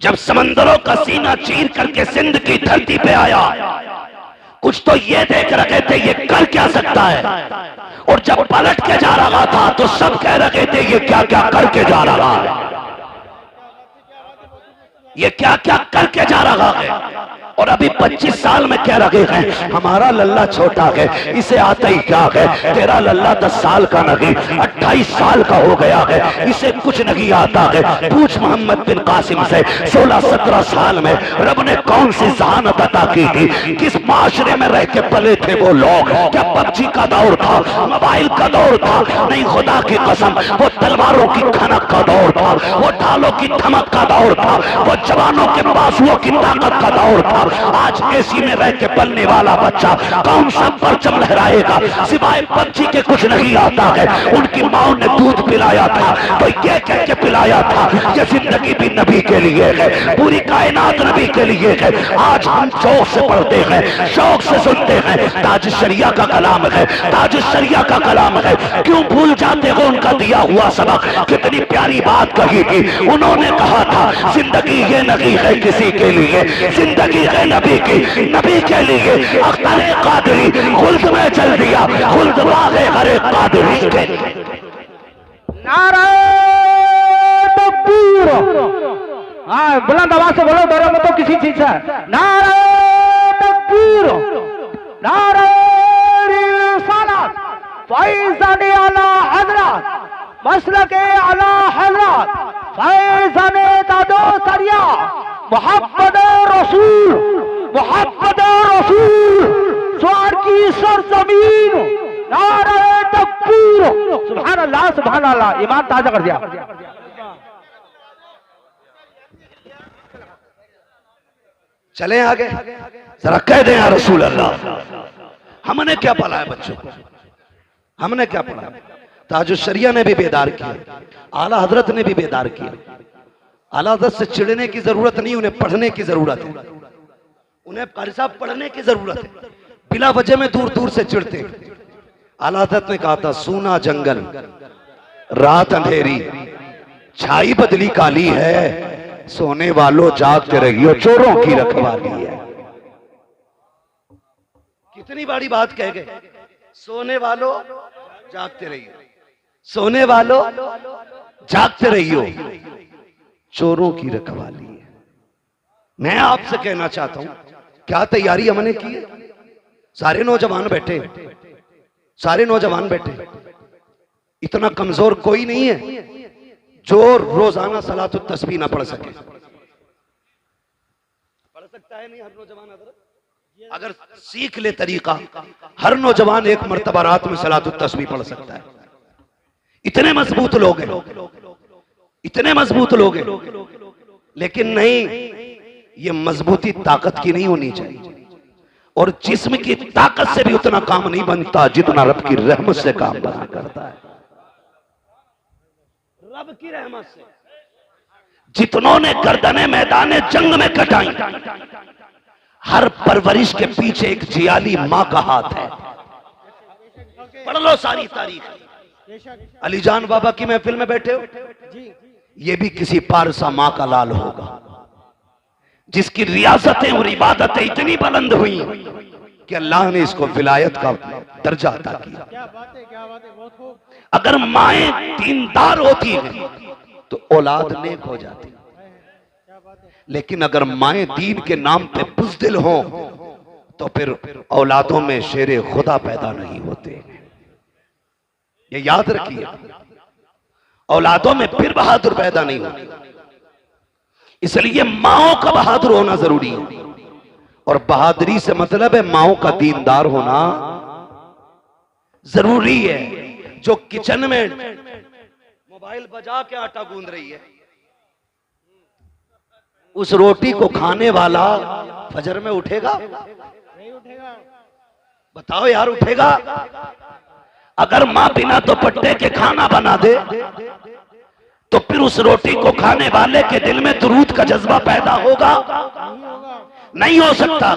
जब समंदरों का सीना चीर करके सिंध की धरती पे आया, कुछ तो ये देख रहे थे ये कर क्या सकता है, और जब पलट के जा रहा था तो सब कह रहे थे ये क्या क्या करके जा रहा है, ये क्या क्या करके जा रहा है। और अभी 25 साल में कह रहे हैं हमारा लल्ला छोटा है, इसे आता ही क्या है। तेरा लल्ला 10 साल का नहीं 28 साल का हो गया है, इसे कुछ नहीं आता है। पूछ मोहम्मद बिन कासिम से 16-17 साल में रब ने कौन सी जहानत अता की थी, किस माशरे में रह के पले थे वो लोग। क्या पबजी का दौर था, मोबाइल का दौर था? नहीं, खुदा की कसम वो तलवारों की खनक का दौर था, वो ढालों की धमक का दौर था, वो जवानों के बाजुओं की ताकत का दौर था। आज एसी में रह के पलने वाला बच्चा कौन सा परचम लहराएगा? सिवाय पबजी के कुछ नहीं आता है। उनकी माओ ने दूध पिलाया था तो ये कह के पिलाया था ये जिंदगी भी नबी के लिए है, पूरी कायनात नबी के लिए है। आज हम शौक से पढ़ते हैं, शौक से सुनते हैं, ताज शरिया का कलाम है, ताज शरिया का कलाम है। क्यों भूल जाते हो उनका दिया हुआ सबक? कितनी प्यारी बात कही थी उन्होंने। कहा था जिंदगी ये नहीं है किसी के लिए, जिंदगी है नबी की, नबी के लिए। अख्तर कादरी खुल्द में चल दिया, खुल्द वागे हरे कादरी के। नारे तकबीर, हाँ बुलंद आवाज से बोलो, डरो मत किसी चीज से। नारे तकबीर, नारे रिसालत, फैज़ान आला हज़रत, मसलके आला हज़रत, फैज़ान तादो सरिया, मोहम्मद रसूल, मोहम्मद रसूल, स्वार की सरजमीन। नारे तकबीर, सुभान अल्लाह, सुभान अल्लाह। ईमान ताजा कर दिया। चलें आगे, जरा कह दें या रसूल अल्लाह। हमने क्या पढ़ाया बच्चों को, हमने क्या पढ़ाया? ताजुल शरिया ने भी बेदार किया, आला हजरत ने भी बेदार किया। आला हजरत से चिढ़ने की जरूरत नहीं, उन्हें पढ़ने की जरूरत है। उन्हें कारी साहब पढ़ने की जरूरत है, बिला वजह में दूर दूर से चिढ़ते। आला हजरत ने कहा था सूना जंगल रात अंधेरी, छाई बदली काली है, सोने वालों जागते रहियो, चोरों की रखवाली है। कितनी बड़ी बात कह गए, सोने वालों जागते रहियो, सोने वालों जागते रहियो, चोरों की रखवाली है। मैं आपसे कहना चाहता हूं क्या तैयारी हमने की है? सारे नौजवान बैठे, सारे नौजवान बैठे, इतना कमजोर कोई नहीं है जो रोजाना सलातुत तस्बीह ना पढ़ सके। पढ़ सकता है नहीं हर नौजवान? अगर सीख ले तरीका, हर नौजवान एक मर्तबा रात में सलातुत तस्बीह पढ़ सकता है। इतने मजबूत लोग हैं, इतने मजबूत लोग हैं। लेकिन नहीं, ये मजबूती ताकत की नहीं होनी चाहिए। और जिस्म की ताकत से भी उतना काम नहीं बनता जितना रब की रहमत से काम बना करता है। रब की रहमत से जितनों ने गर्दने मैदान जंग में कटाई, हर परवरिश के पीछे एक जियाली मां का हाथ है। पढ़ लो सारी तारीख। अलीजान बाबा की महफिल में बैठे हो, ये भी किसी पारसा मां का लाल होगा जिसकी रियासतें और इबादतें इतनी बुलंद हुई कि अल्लाह ने इसको विलायत का दर्जा अता किया। क्या बात है, क्या बात है, बहुत खूब। अगर माएं दीनदार होती हैं तो औलाद नेक हो जाती, लेकिन अगर माएं दीन के नाम पे बुज़दिल हो तो फिर औलादों में शेरे खुदा पैदा नहीं होते। ये याद रखिए, औलादों में फिर बहादुर पैदा नहीं होते। इसलिए माओं का बहादुर होना जरूरी है, और बहादुरी से मतलब है माओं का दीनदार होना जरूरी है। जो किचन में मोबाइल बजा के आटा गूंद रही है, उस रोटी को खाने वाला फजर में उठेगा? नहीं उठेगा। बताओ यार, उठेगा? अगर मां बिना दुपट्टे के खाना बना दे तो फिर उस रोटी को खाने वाले के दिल में दुरूद का जज्बा पैदा होगा? नहीं हो सकता।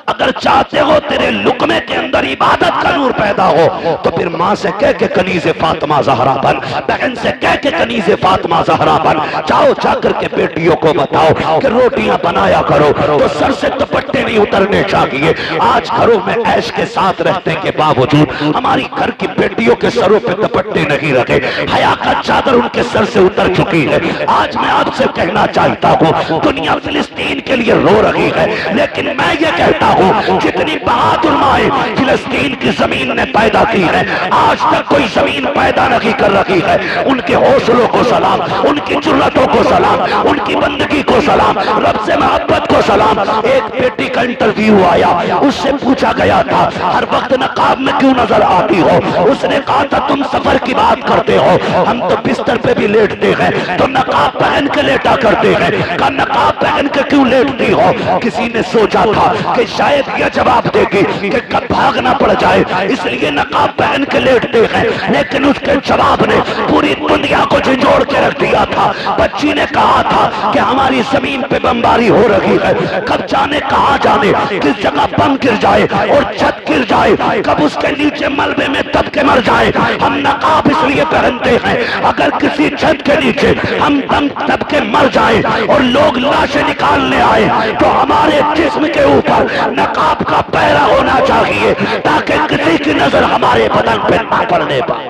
अगर चाहते हो तेरे लुकमे के अंदर इबादत का नूर पैदा हो तो फिर माँ से कह के कनीज़े फातिमा ज़हरा बन, बहन से कह के कनीज़े फातिमा ज़हरा बन। जाओ जाकर के बेटियों को बताओ कि रोटियां बनाया करो तो सर से दुपट्टे नहीं उतरने चाहिए। आज घरों में ऐश के साथ रहने के बावजूद हमारी घर की बेटियों के सरों पे दुपट्टे नहीं रखे, हया का चादर उनके सर से उतर चुकी है। आज मैं आपसे कहना चाहता हूँ, दुनिया फिलिस्तीन के लिए रो रही है, लेकिन मैं ये कहता हूँ जितनी बहादुर माएं फिलिस्तीन की जमीन ने पैदा की है, आज तक कोई जमीन पैदा नहीं कर रही है। उनके हौसलों को सलाम, उनकी जुर्रतों को सलाम, उनकी बंदगी को सलाम, रब से मोहब्बत को सलाम। एक बेटी का इंटरव्यू आया, उससे पूछा गया था हर वक्त नकाब में क्यों नजर आती हो? उसने कहा था तुम सफर की बात करते हो, हम तो बिस्तर पे भी लेटते हैं, तो नकाब पहन के लेटा करते हैं। का नकाब पहन के क्यों लेटती हो? किसी ने सोचा था कि शायद यह जवाब देगी कि कब भागना पड़ जाए इसलिए नकाब पहन के लेटते हैं, लेकिन उसके जवाब ने पूरी दुनिया को झंझोड़ के रख दिया था। बच्ची ने कहा था कि हमारी जमीन पे बमबारी हो रही है, कब जाने कहां जाने किस जगह बम गिर जाए और छत गिर जाए, कब उसके नीचे मलबे में दब के मर जाए। हम नकाब इसलिए पहनते हैं अगर किसी छत के नीचे हम दम दब के मर जाए और लोग लाशें निकालने आए तो हमारे जिस्म के ऊपर नकाब का पहरा होना चाहिए ताकि किसी की नजर हमारे बदन पे ना पड़ने पाए।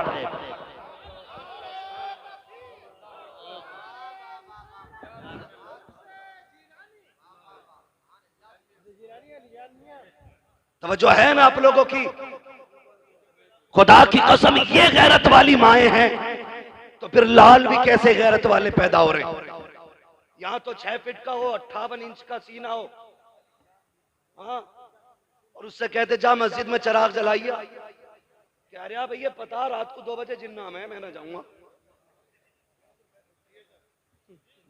तवज्जो है ना आप लोगों की? खुदा की कसम, ये गैरत वाली माएं हैं तो फिर लाल भी कैसे गैरत वाले पैदा हो रहे हैं। यहां तो 6 फीट का हो, 58 इंच का सीना हो, हाँ, और उससे कहते जा मस्जिद में चिराग जलाइए। कह रहा भैया पता रात को 2 बजे जिन्ना में मैं ना जाऊंगा।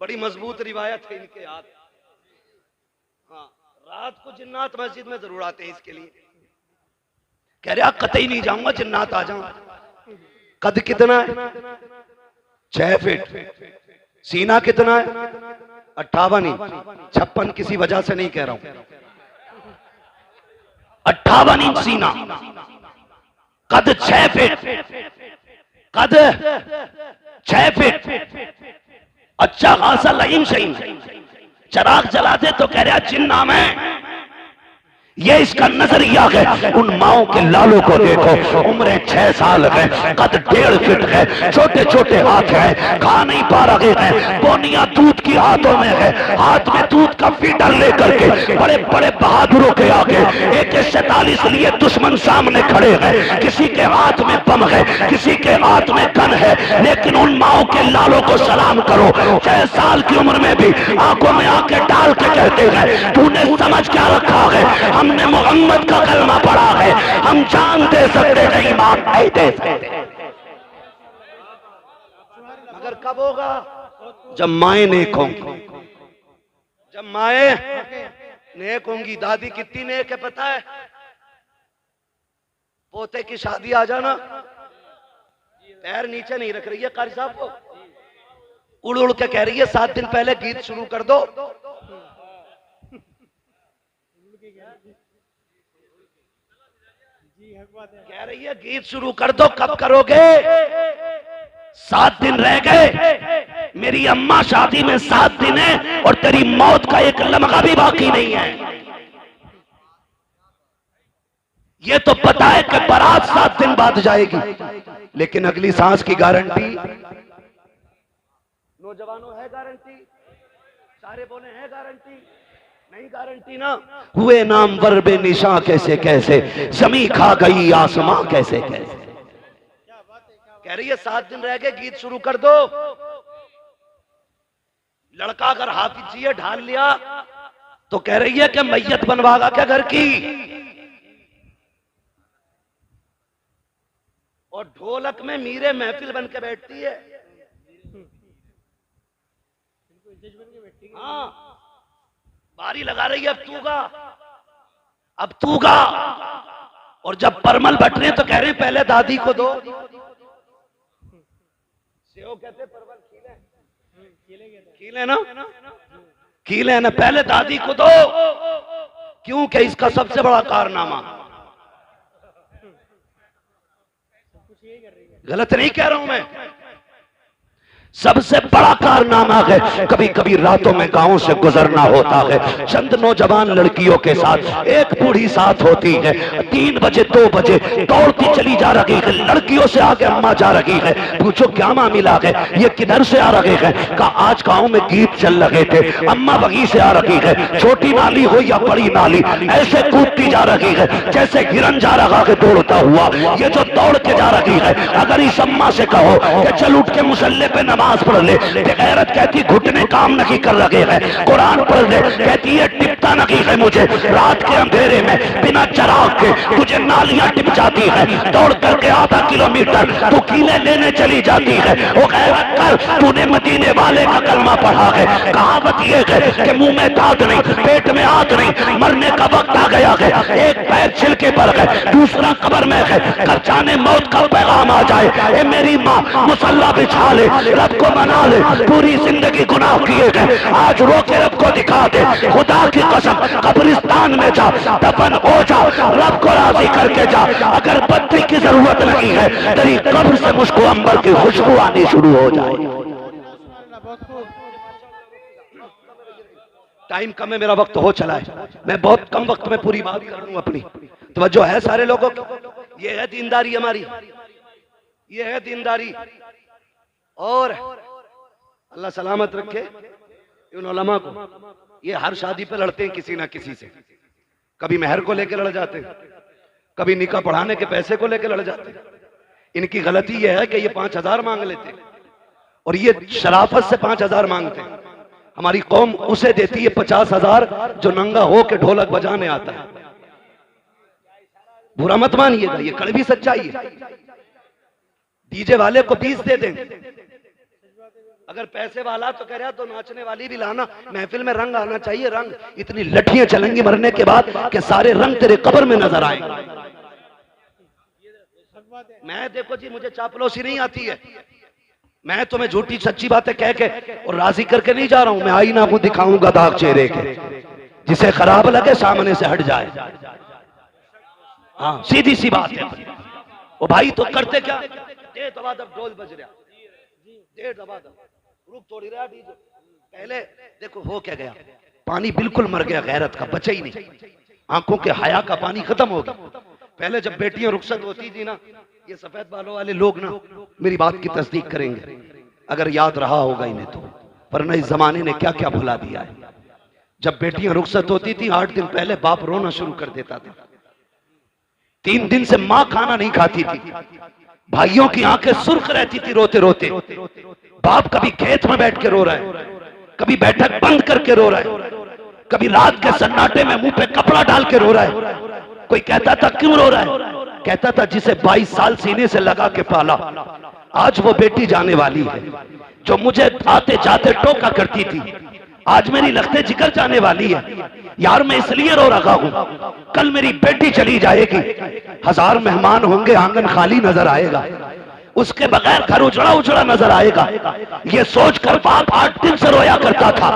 बड़ी मजबूत रिवायत है इनके याद। हाँ, रात को जिन्नात मस्जिद में जरूर आते हैं इसके लिए। कह रहा कतई नहीं जाऊंगा, जिन्नात आ जाऊं। कद कितना है? 6 फीट। सीना कितना है? 58 इंच। 56 किसी वजह से नहीं कह रहा हूं, 58 इंच सीना, कद 6 फीट, कद 6 फीट। अच्छा खासा लहीम शहीम, चिराग जलाते तो कह रहा जिन्ना में। ये इसका नजरिया है। उन माओं के लालों को देखो, उम्रें 6 साल है, कद 1.5 फीट है, छोटे छोटे हाथ हैं, खा नहीं पा रहे हैं, बोनिया दूध की हाथों में है, हाथ में दूध का फीडर लेकर के बड़े बड़े बहादुरों के आगे AK-47 लिए दुश्मन सामने खड़े हैं। किसी के हाथ में बम है, किसी के हाथ में गन है, लेकिन उन माओं के लालों को सलाम करो। 6 साल की उम्र में भी आंखों में आंखें डाल के कहते हैं तूने समझ क्या रखा है, हमने मोहम्मद का कलमा पढ़ा है, हम जान दे सकते नहीं, ईमान नहीं दे सकते। मगर कब होगा? जब माएं नेक होंगी, जब माएं नेक होंगी। दादी कितनी नेक है पता है? पोते की शादी आ जाना, पैर नीचे नहीं रख रही है कारी साहब को, उड़ उड़ के कह रही है 7 दिन पहले गीत शुरू कर दो। कह रही है गीत शुरू कर दो, कब करोगे? 7 दिन रह गए, मेरी अम्मा शादी में 7 दिन है और तेरी मौत का एक लम्हा भी बाकी नहीं है। ये तो पता है कि बारात 7 दिन बाद जाएगी, लेकिन अगली सांस की गारंटी नौजवानों है गारंटी? सारे बोले है गारंटी? नहीं गारंटी ना। हुए नाम वर्बे निशा कैसे कैसे, जमी खा गई आसमां कैसे कैसे। कह रही है 7 दिन रह गए, गीत शुरू कर दो। लड़का अगर हाफिज चाहिए ढाल लिया तो कह रही है कि मैयत बनवागा क्या घर की? और ढोलक में मीरे महफिल बन के बैठती है। हाँ, बारी लगा रही है, अब तू गा, अब तू गा। और जब परमल बट रहे तो कह रहे हैं पहले दादी को दो। सेव कहते परवल खीले ना, खीले ना, पहले दादी को दो। क्यों? कि इसका सबसे बड़ा कारनामा, गलत नहीं कह रहा हूं मैं, सबसे बड़ा कारनामा है। कभी कभी रातों में गांव से गुजरना होता है, चंद नौजवान लड़कियों के साथ, एक बूढ़ी साथ होती है। 3 बजे 2 बजे दौड़ती चली जा रही है, लड़कियों से आगे अम्मा जा रही है। पूछो क्या मामला है? ये किधर से आ रहे हैं? कहा आज गांव में गीत चल रहे थे, अम्मा वहीं से आ रही है। छोटी नाली हो या बड़ी नाली, ऐसे कूदती जा रही है जैसे हिरन जा रहा है दौड़ता हुआ। ये जो दौड़ के जा रही है, अगर इस अम्मा से कहो कि चल उठ के मुसल्ले पे नमाज पढ़ ले, गैरत कहती घुटने काम नहीं कर रहे हैं। कुरान पढ़ ले, कहती है टिपता नहीं है मुझे। रात के अंधेरे में बिना चराग के तुझे नालियां टिप जाती है। दौड़ करके आधा किलोमीटर तू कीले लेने चली जाती है। वो गैरत कर, तूने मदीने वाले का कलमा पढ़ा है। कहावत ये है कि मुंह में दांत नहीं, पेट में आग नहीं, मरने का वक्त आ गया है। एक पैर छिलके पर है, दूसरा कब्र में है, कर जाने मौत का पैगाम आ जाए। ए मेरी माँ मुसल्ला बिछा ले, रब को मना ले, पूरी जिंदगी गुनाह किए गए, आज रो के रब को दिखा दे। खुदा की कसम कब्रिस्तान में जा, दफन हो जा, रब को राजी करके जा। अगर बत्ती की जरूरत नहीं है, तेरी कब्र से मुझको अंबर की खुशबू आनी शुरू हो जाए। टाइम कम है, मेरा वक्त हो चला है, मैं बहुत कम वक्त में पूरी बात कर लूं अपनी। तवज्जो है सारे लोगों की? ये है दीनदारी हमारी, ये है दीनदारी। और अल्लाह सलामत रखे इन उलमा को। ये हर शादी पे लड़ते हैं किसी ना किसी से, कभी मेहर को लेकर लड़ जाते हैं, कभी निकाह पढ़ाने के पैसे को लेकर लड़ जाते हैं। इनकी गलती यह है कि ये 5000 मांग लेते हैं और ये शराफत से 5000 मांगते हैं। हमारी कौम उसे देती है 50,000 जो नंगा हो के ढोलक बजाने आता है। बुरा मत मानिएगा, ये कड़वी सच्चाई है। डीजे वाले को 20 दे देंगे, अगर पैसे वाला तो कह रहा तो नाचने वाली भी लाना, महफिल में रंग आना चाहिए। रंग इतनी लठियां चलेंगी मरने के बाद कि सारे रंग तेरे कब्र में नजर आएंगे। मैं देखो जी, मुझे चापलूसी नहीं आती है, मैं तुम्हें झूठी सच्ची बातें कह के और राजी करके नहीं जा रहा हूं। मैं आईना को दिखाऊंगा दाग चेहरे के, जिसे खराब लगे सामने से हट जाए। हाँ, सीधी सी बात है। वो भाई तो करते क्या, दे दबा दब ढोल बज रहा, दे दबा दब, रुक तोड़ी रहा डीजे। पहले देखो हो क्या गया, पानी बिल्कुल मर गया, गैरत का बचा ही नहीं, आंखों के हया का पानी खत्म हो गया। पहले जब बेटियां रुखसत होती थी ना, ये सफेद बालों वाले लोग ना मेरी बात की तस्दीक करेंगे अगर याद रहा होगा इन्हें तो, वरना इस जमाने ने क्या क्या भुला दिया है। जब बेटियां रुखसत होती थी 8 दिन पहले बाप रोना शुरू कर देता था। 3 दिन से मां खाना नहीं खाती थी, भाइयों की आंखें सुर्ख रहती थी रोते रोते। बाप कभी खेत में बैठ के रो रहा है, कभी बैठक बंद करके रो रहा है, कभी रात के सन्नाटे में मुंह पे कपड़ा डाल के रो रहा है। कोई कहता था क्यों रो रहा है, कहता था जिसे 22 साल सीने से लगा के पाला, आज वो बेटी जाने वाली है जो मुझे आते जाते टोका करती थी। आज मेरी लखते जिगर जाने वाली है यार, मैं इसलिए रो रहा हूं। कल मेरी बेटी चली जाएगी, 1000 मेहमान होंगे, आंगन खाली नजर आएगा, उसके बगैर घर उजड़ा उजड़ा नजर आएगा। ये सोचकर बाप 8 दिन से रोया करता था।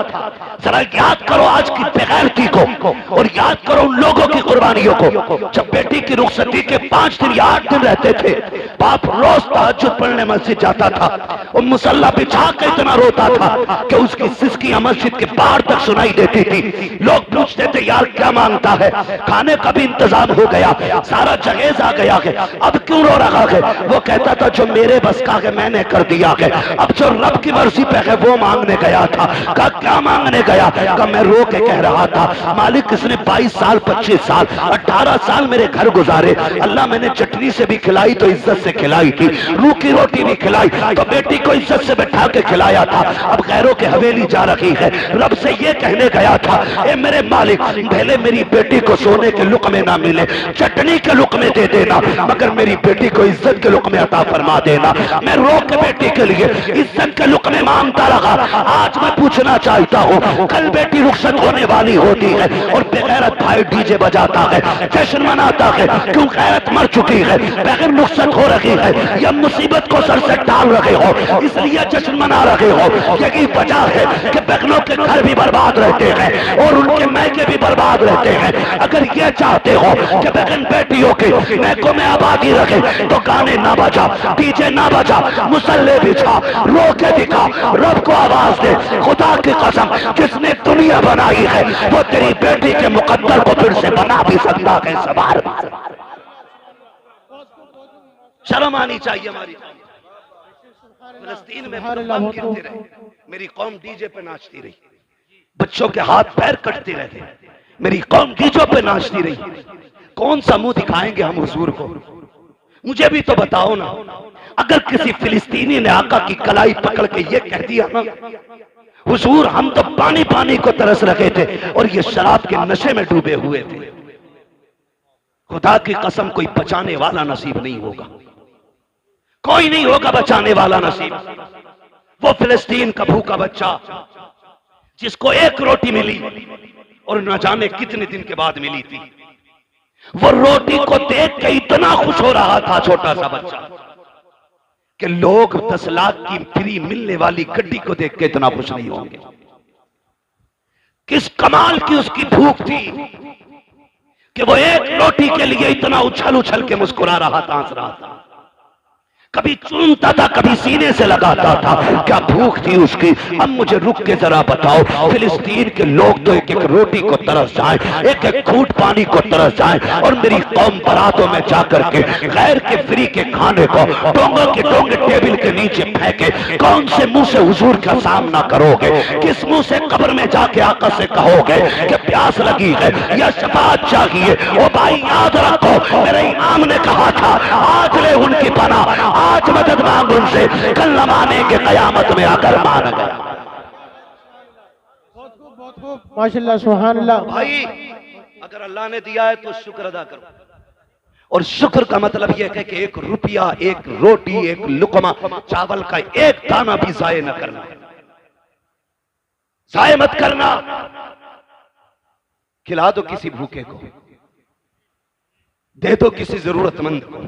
जरा याद करो आज की बेगैरती को, और याद करो उन लोगों की कुर्बानियों को। जब बेटी की रुखसती के 5 दिन या 8 दिन रहते थे, बाप रोज तहज्जुद पढ़ने मस्जिद जाता था और मुसल्ला बिछा के इतना रोता था कि उसकी सिसकियां मस्जिद के बाहर तक सुनाई देती थी। लोग पूछते थे यार क्या मांगता है, खाने का भी इंतजाम हो गया, सारा जहेज आ गया है, अब क्यों रो रहा है? वो कहता था जो मेरे बस का है मैंने कर दिया है, अब जो रब की मर्जी पे है वो मांगने गया था। कहा क्या मांगने गया? कहा मैं रो के कह रहा था मालिक इसने 22 साल 25 साल 18 साल मेरे घर गुजारे, अल्लाह मैंने चटनी से भी खिलाई तो इज्जत से खिलाई थी, रूखी रोटी भी खिलाई तो बेटी को इज्जत से बैठा के खिलाया था, अब गैरों के हवेली जा रही है, रब से ये कहने गया था ए मेरे मालिक पहले मेरी बेटी को सोने के लुक़मे ना मिले, चटनी के लुक़मे दे देना, मगर मेरी बेटी को इज्जत के लुक़मे अता फरमा देना। मैं रो के बेटी के लिए इज्जत के लुक़मे मांगता रहा। आज मैं पूछना चाहता हूँ कल बेटी रुखसत होने वाली होती है और बेगैरत भाई डीजे बजाता है, जश्न मनाता है, क्यों गैरत मर चुकी है, बगैर रुखसत हो रही है, या मुसीबत को सर से डाल रहे हो इसलिए जश्न मना रहे हो। यही वजह है कि बहनों के घर भी बर्बाद रहते हैं और उनके मैके भी बर्बाद रहते हैं। अगर ये चाहते हो कि बहन बेटियों के मैकों में आबादी रखे तो गाने ना बजा, डीजे ना बजा, मुसल्ले बिछा, रो के दिखा, रब को आवाज दे। खुदा की कसम जिसने दुनिया बनाई है वो तेरी बेटी के मुकद्दर को फिर से बना भी सकता है। सवार शर्म आनी चाहिए हमारी। फिलिस्तीन में बम गिरते रहे, मेरी कौम डीजे पे नाचती रही, बच्चों के हाथ पैर कटते रहे, मेरी कौम डीजों पे नाचती रही। कौन सा मुंह दिखाएंगे हम हुजूर को? मुझे भी तो बताओ ना। अगर किसी फिलिस्तीनी ने आका की कलाई पकड़ के ये कह दिया ना हुजूर हम तो पानी पानी को तरस रखे थे और ये शराब के नशे में डूबे हुए थे, खुदा की कसम कोई बचाने वाला नसीब नहीं होगा, कोई नहीं होगा बचाने वाला नसीब। वो फिलिस्तीन का भूखा बच्चा जिसको एक रोटी मिली और न जाने कितने दिन के बाद मिली थी, वो रोटी को देख के इतना खुश हो रहा था छोटा सा बच्चा कि लोग 10 लाख की फ्री मिलने वाली गड्डी को देख के इतना खुश नहीं होंगे। किस कमाल की उसकी भूख थी कि वो एक रोटी के लिए इतना उछल उछल के मुस्कुरा रहा था, हंस रहा था, कभी चूमता था कभी सीने से लगाता था। क्या भूख थी उसकी। अब मुझे रुक के जरा बताओ, फिलिस्तीन के लोग तो एक एक रोटी को तरस जाएं, एक एक घूंट पानी को तरस जाएं, और मेरी कौम बारातों में जाकर के गैर के फ्री के खाने को डोंगों के डोंगे टेबल के नीचे फेंके। कौन से मुंह से हुजूर का सामना करोगे? किस मुंह से कब्र में जाके आका से कहोगे कि प्यास लगी है या शफाअत चाहिए? ओ भाई याद रखो मेरे इमाम ने कहा था आज ले उनकी पनाह, आज मदद मांग उनसे, कल न मानेंगे कयामत में आकर मान गया। माशाल्लाह सुभान अल्लाह। भाई अगर अल्लाह ने दिया है तो शुक्र अदा करो, और शुक्र का मतलब यह है कि 1 रुपया, 1 रोटी, 1 लुकमा चावल का 1 दाना भी जाये न करना, जाये मत करना। खिला दो किसी भूखे को, दे दो किसी जरूरतमंद को।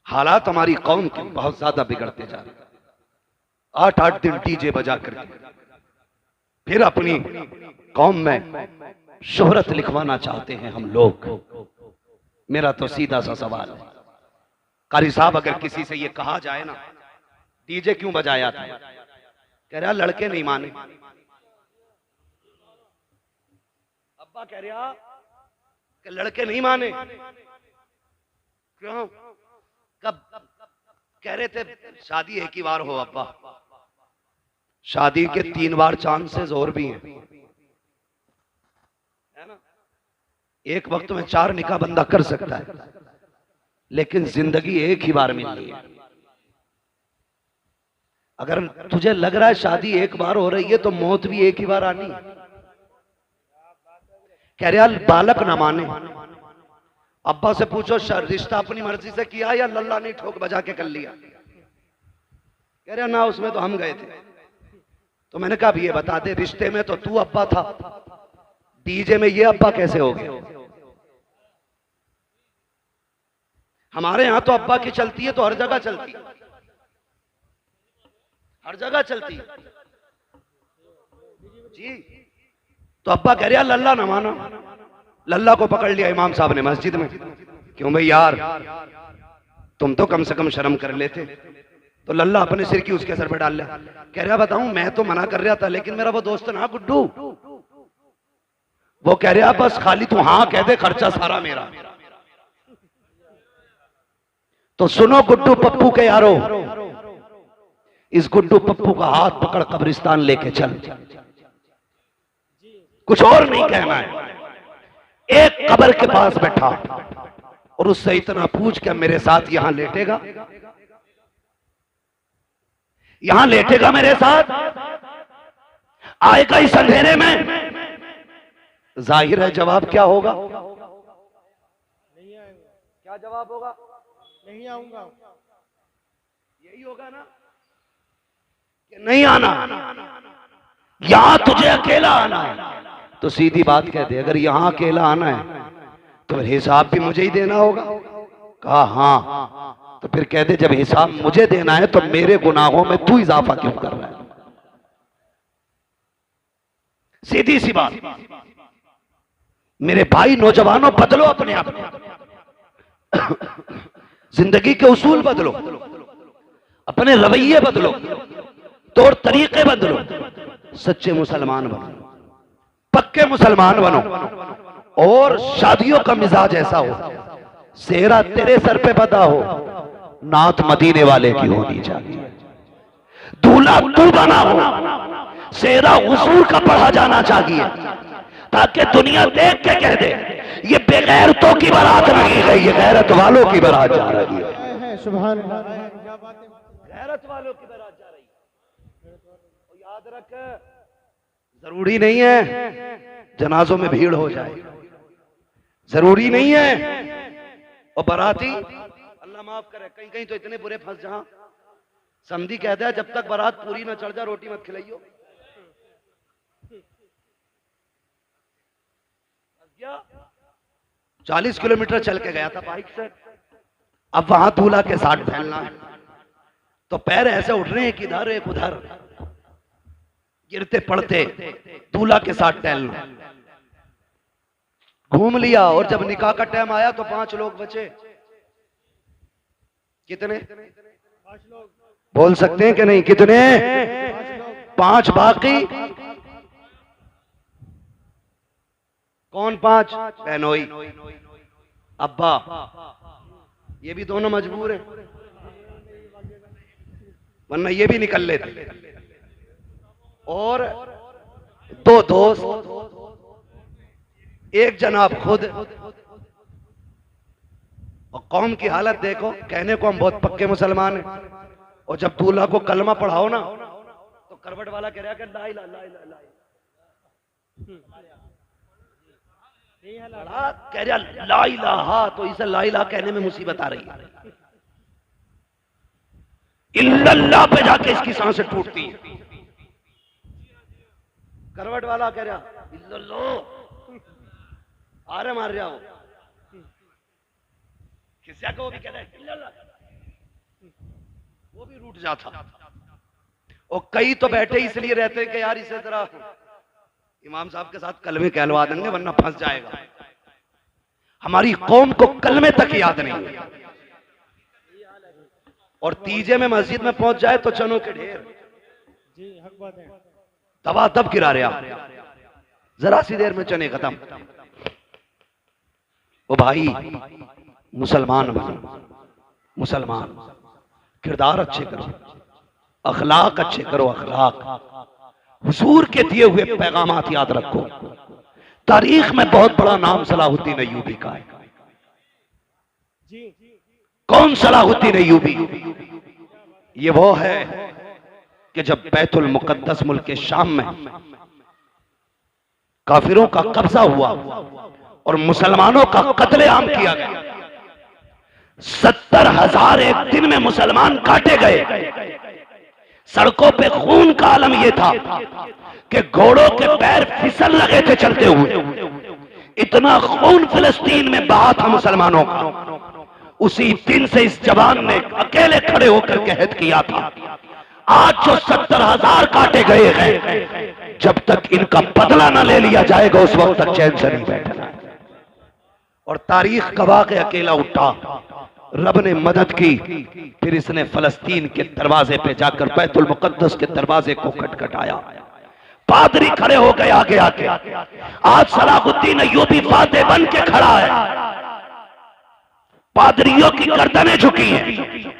हालात हमारी कौम के बहुत ज्यादा बिगड़ते जा रहे। 8-8 दिन डीजे बजा करके फिर अपनी कौम में शोहरत लिखवाना चाहते हैं हम लोग। मेरा तो सीधा सा सवाल है, कारी साहब अगर किसी से ये कहा जाए ना डीजे क्यों बजाया था, कह रहा लड़के नहीं माने। अब्बा कह रहा कि लड़के नहीं माने, क्यों? कब कह रहे थे शादी एक ही बार हो अब्बा, शादी के 3 बार चांसेस और भी हैं, है ना? एक वक्त में 4 निकाह बंदा कर सकता है, लेकिन जिंदगी एक ही बार मिलनी है। अगर तुझे लग रहा है शादी एक बार हो रही है तो मौत भी एक ही बार आनी है। कह रहे बालक ना माने। अब्बा से पूछो रिश्ता अपनी मर्जी से किया या लल्ला ने ठोक बजा के कर लिया? कह रहे ना उसमें तो हम गए थे। तो मैंने कहा ये बता दे, रिश्ते में तो तू अब्बा था, डीजे में ये अब्बा कैसे हो गए? हमारे यहां तो अब्बा की चलती है तो हर जगह चलती है, हर जगह चलती है जी। तो अब्बा कह रहा लल्ला न माना, लल्ला को पकड़ लिया इमाम साहब ने मस्जिद में। क्यों भाई यार, तुम तो कम से कम शर्म कर लेते। तो लल्ला अपने सिर की उसके सर पे डाल लिया। कह रहा बताऊं, मैं तो मना कर रहा था, लेकिन मेरा वो दोस्त ना गुड्डू, वो कह रहा बस खाली तू हाँ कह दे, खर्चा सारा मेरा। तो सुनो गुड्डू पप्पू के यारो, इस गुड्डू पप्पू का हाथ पकड़ कब्रिस्तान लेके चल, कुछ और नहीं कहना है। एक कब्र के पास बैठा और उससे इतना पूछ के मेरे साथ यहां लेटेगा, यहां लेटेगा मेरे साथ, आएगा इस अंधेरे में? जाहिर है जवाब क्या होगा? नहीं आऊंगा। क्या जवाब होगा? नहीं आऊंगा। यही होगा ना कि नहीं आना, यहां तुझे अकेला आना है। तो सीधी बात कह दे, अगर यहां अकेला आना है तो फिर हिसाब भी मुझे ही देना होगा। कहा हाँ, तो फिर कह दे जब हिसाब मुझे देना है तो मेरे गुनाहों में तू इजाफा क्यों कर रहा है? सीधी सी बात। मेरे भाई नौजवानों, बदलो अपने आप, जिंदगी के उसूल बदलो, अपने रवैये बदलो, तौर तरीके बदलो, सच्चे मुसलमान बनो, पक्के मुसलमान बनो। और शादियों का मिजाज ऐसा हो, सेहरा तेरे सर पे बदा हो, नात मदीने वाले की होनी चाहिए। दूल्हा तू बना हो, सेहरा हुजूर का पढ़ा जाना चाहिए, ताकि दुनिया देख के कह दे ये बेगैरतों की बारात नहीं है, ये गैरत वालों की बारात जा रही है। सुभान अल्लाह, क्या बात है, गैरत वालों की बारात जा रही है। और याद रख, जरूरी नहीं है जनाजों में भीड़ हो जाए, जरूरी नहीं है। और बाराती, अल्लाह माफ करे, कहीं कहीं तो इतने बुरे फंस, जहां समधी कहता है जब तक बारात पूरी ना चढ़ जाए रोटी मत खिलाइयो। 40 किलोमीटर चल के गया था बाइक से, अब वहां दूल्हा के साथ फैलना है, तो पैर ऐसे उठ रहे हैं कि इधर एक उधर, गिरते पड़ते दूल्हा के साथ टहलना। घूम लिया और जब निकाह का टाइम आया तो 5 लोग बचे। कितने? 5 लोग बोल सकते हैं कि नहीं? कितने? 5 बाकी कौन? 5 बहनोई, अब्बा, ये भी दोनों मजबूर हैं, वरना ये भी निकल लेते। और 2 दोस्त, एक जनाब खुद। और कौम की हालत देखो, कहने को हम बहुत पक्के मुसलमान हैं, और जब दूल्हा को कलमा पढ़ाओ ना तो करवट वाला कह रहा है ला इलाहा ला इलाहा ला इलाहा, कह रहा ला इलाहा, तो इसे ला इलाहा कहने में मुसीबत आ रही है। इल्लल्लाह पे जाके इसकी सांसें टूटती है। करवट वाला कह रहा इल्लल्लाह, आरे मार रहा हो, किसी को भी कह रहा है इल्लल्लाह, वो भी रूठ जाता। और कई तो बैठे इसलिए रहते हैं कि यार इसे तरह इमाम साहब के साथ कलमे कहलवा देंगे वरना फंस जाएगा। हमारी कौम को कलमे तक याद नहीं है, और तीजे में मस्जिद में पहुंच जाए तो चनों के ढेर, जी हक बात है, दबा दब गिरा रहा, जरा सी देर में चने खत्म। ओ भाई, मुसलमान बनो, मुसलमान, किरदार अच्छे करो, अखलाक अच्छे करो, अखलाक, हुजूर के दिए हुए पैगामात याद रखो। तारीख में बहुत बड़ा नाम सलाहुद्दीन अय्यूबी का है। कौन सलाहुद्दीन अय्यूबी? ये वो है कि जब बैतुल मुकद्दस मुल्क शाम में काफिरों का कब्जा हुआ और मुसलमानों का कत्लेआम किया गया, 70,000 एक दिन में मुसलमान काटे गए, सड़कों पे खून का आलम यह था कि घोड़ों के पैर फिसल लगे थे चलते हुए। इतना खून फिलिस्तीन में बहा था मुसलमानों का। उसी दिन से इस जवान ने अकेले खड़े होकर कहत किया था, आज जो 70,000 काटे गए हैं, जब तक इनका बदला ना ले लिया जाएगा उस वक्त तक चैन से नहीं बैठना। और तारीख गवाह के अकेला उठा, रब ने मदद की। फिर इसने फलस्तीन के दरवाजे पे जाकर बैतुल मुकद्दस के दरवाजे को खटखटाया। पादरी खड़े हो गए आगे आके। आज सलाहुद्दीन अय्यूबी फातेह बन के खड़ा है। पादरियों की गर्दनें झुकी हैं,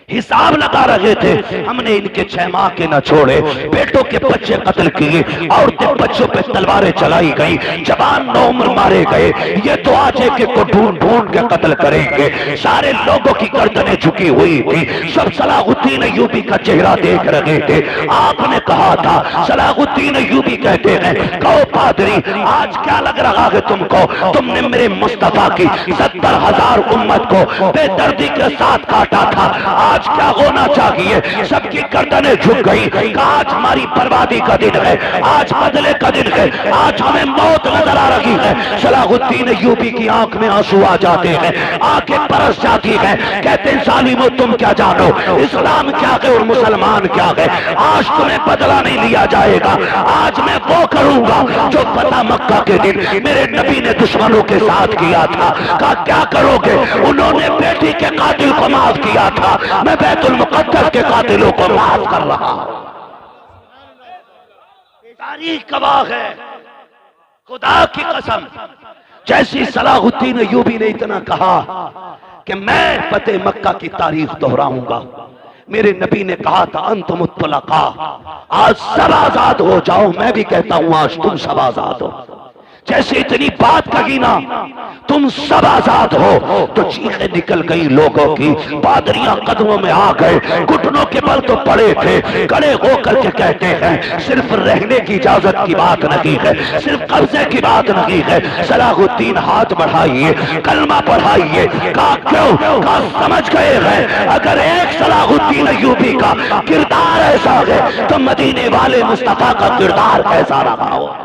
हिसाब लगा रहे थे, हमने इनके 6 माह के न छोड़े, बेटों के बच्चे कत्ल किए, औरतें बच्चों पे तलवारें चलाई गई, जवान नौमर मारे गए, ये तो आज एक को ढूंढ ढूंढ के कत्ल करेंगे। सारे लोगों की गर्दनें झुकी हुई थी, सब सलाहुद्दीन अय्यूबी का चेहरा देख रहे थे। आपने कहा था, सलाहुद्दीन अय्यूबी कहते हैं, कहो पादरी आज क्या लग रहा है तुमको, तुमने मेरे मुस्तफा की 70,000 उम्मत को बेदर्दी के साथ काटा था, आज क्या होना चाहिए? सबकी गर्दनें झुक गई। आज हमारी बर्बादी का दिन है, आज बदले का दिन है, आज हमें मौत नजर आ रही है। सलाहुद्दीन अय्यूबी की आंख में आंसू आ जाते हैं, आंखें बरस जाती हैं। कहते हैं जालिमो तुम क्या जानो, इस्लाम क्या है और मुसलमान क्या है। आज तुम्हें बदला नहीं लिया जाएगा। आज मैं वो करूंगा जो फतह मक्का के दिन मेरे नबी ने दुश्मनों के साथ किया था। कहा क्या करोगे? उन्होंने बेटी के कातिल को माफ किया था, मैं बैतुल मुकद्दस के कातिलों को माफ कर रहा हूं। तारीख गवाह है, खुदा की कसम। जैसी सलाहुद्दीन अय्यूबी ने इतना कहा कि मैं फतेह मक्का की तारीख दोहराऊंगा। मेरे नबी ने कहा था अंतुम मुत्तलका, आज सब आजाद हो जाओ। मैं भी कहता हूं आज तुम सब आजाद हो। जैसे इतनी बात कही ना, तुम सब आजाद हो, तो चीखें निकल गई लोगों की। पादरियां कदमों में आ गए, घुटनों के बल तो पड़े थे, खड़े होकर के कहते हैं सिर्फ रहने की इजाजत की बात नहीं है, सिर्फ कब्जे की बात नहीं है। सलाहुद्दीन हाथ बढ़ाइए, कलमा पढ़ाइए। कहा क्यों? कहा समझ गए हैं अगर एक सलाहुद्दीन अय्यूबी का किरदार ऐसा है तो मदीने वाले मुस्तफा का किरदार कैसा रहा हो।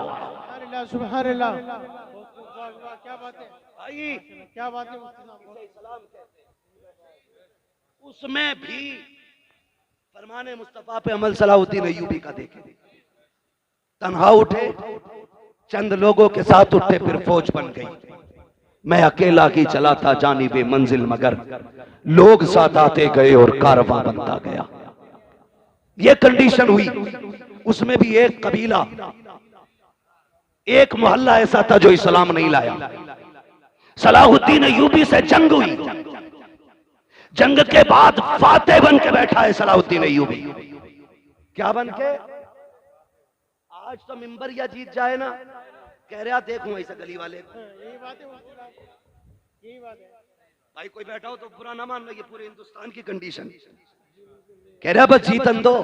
सुभान अल्लाह, क्या बात है भाई, क्या बात है। उसमें भी फरमाने मुस्तफा पे अमल सलाहुद्दीन अय्यूबी का देखे। तन्हा उठे, चंद लोगों के साथ उठे, फिर फौज बन गई। मैं अकेला ही चला था जानिबे मंजिल, मगर लोग साथ आते गए और कारवां बनता गया। ये कंडीशन हुई। उसमें भी एक कबीला, एक मोहल्ला ऐसा था जो इस्लाम नहीं लाया। सलाहुद्दीन अय्यूबी से जंग हुई। जंग के बाद फातेह बन के बैठा है सलाहुद्दीन अय्यूबी। क्या बन के? आज तो मिंबर या जीत जाए ना, कह रहा देखूं ऐसे गली वाले। यही बात है भाई, कोई बैठा हो तो बुरा ना मान, ये पूरे हिंदुस्तान की कंडीशन। कह रहा बस जीतन दो।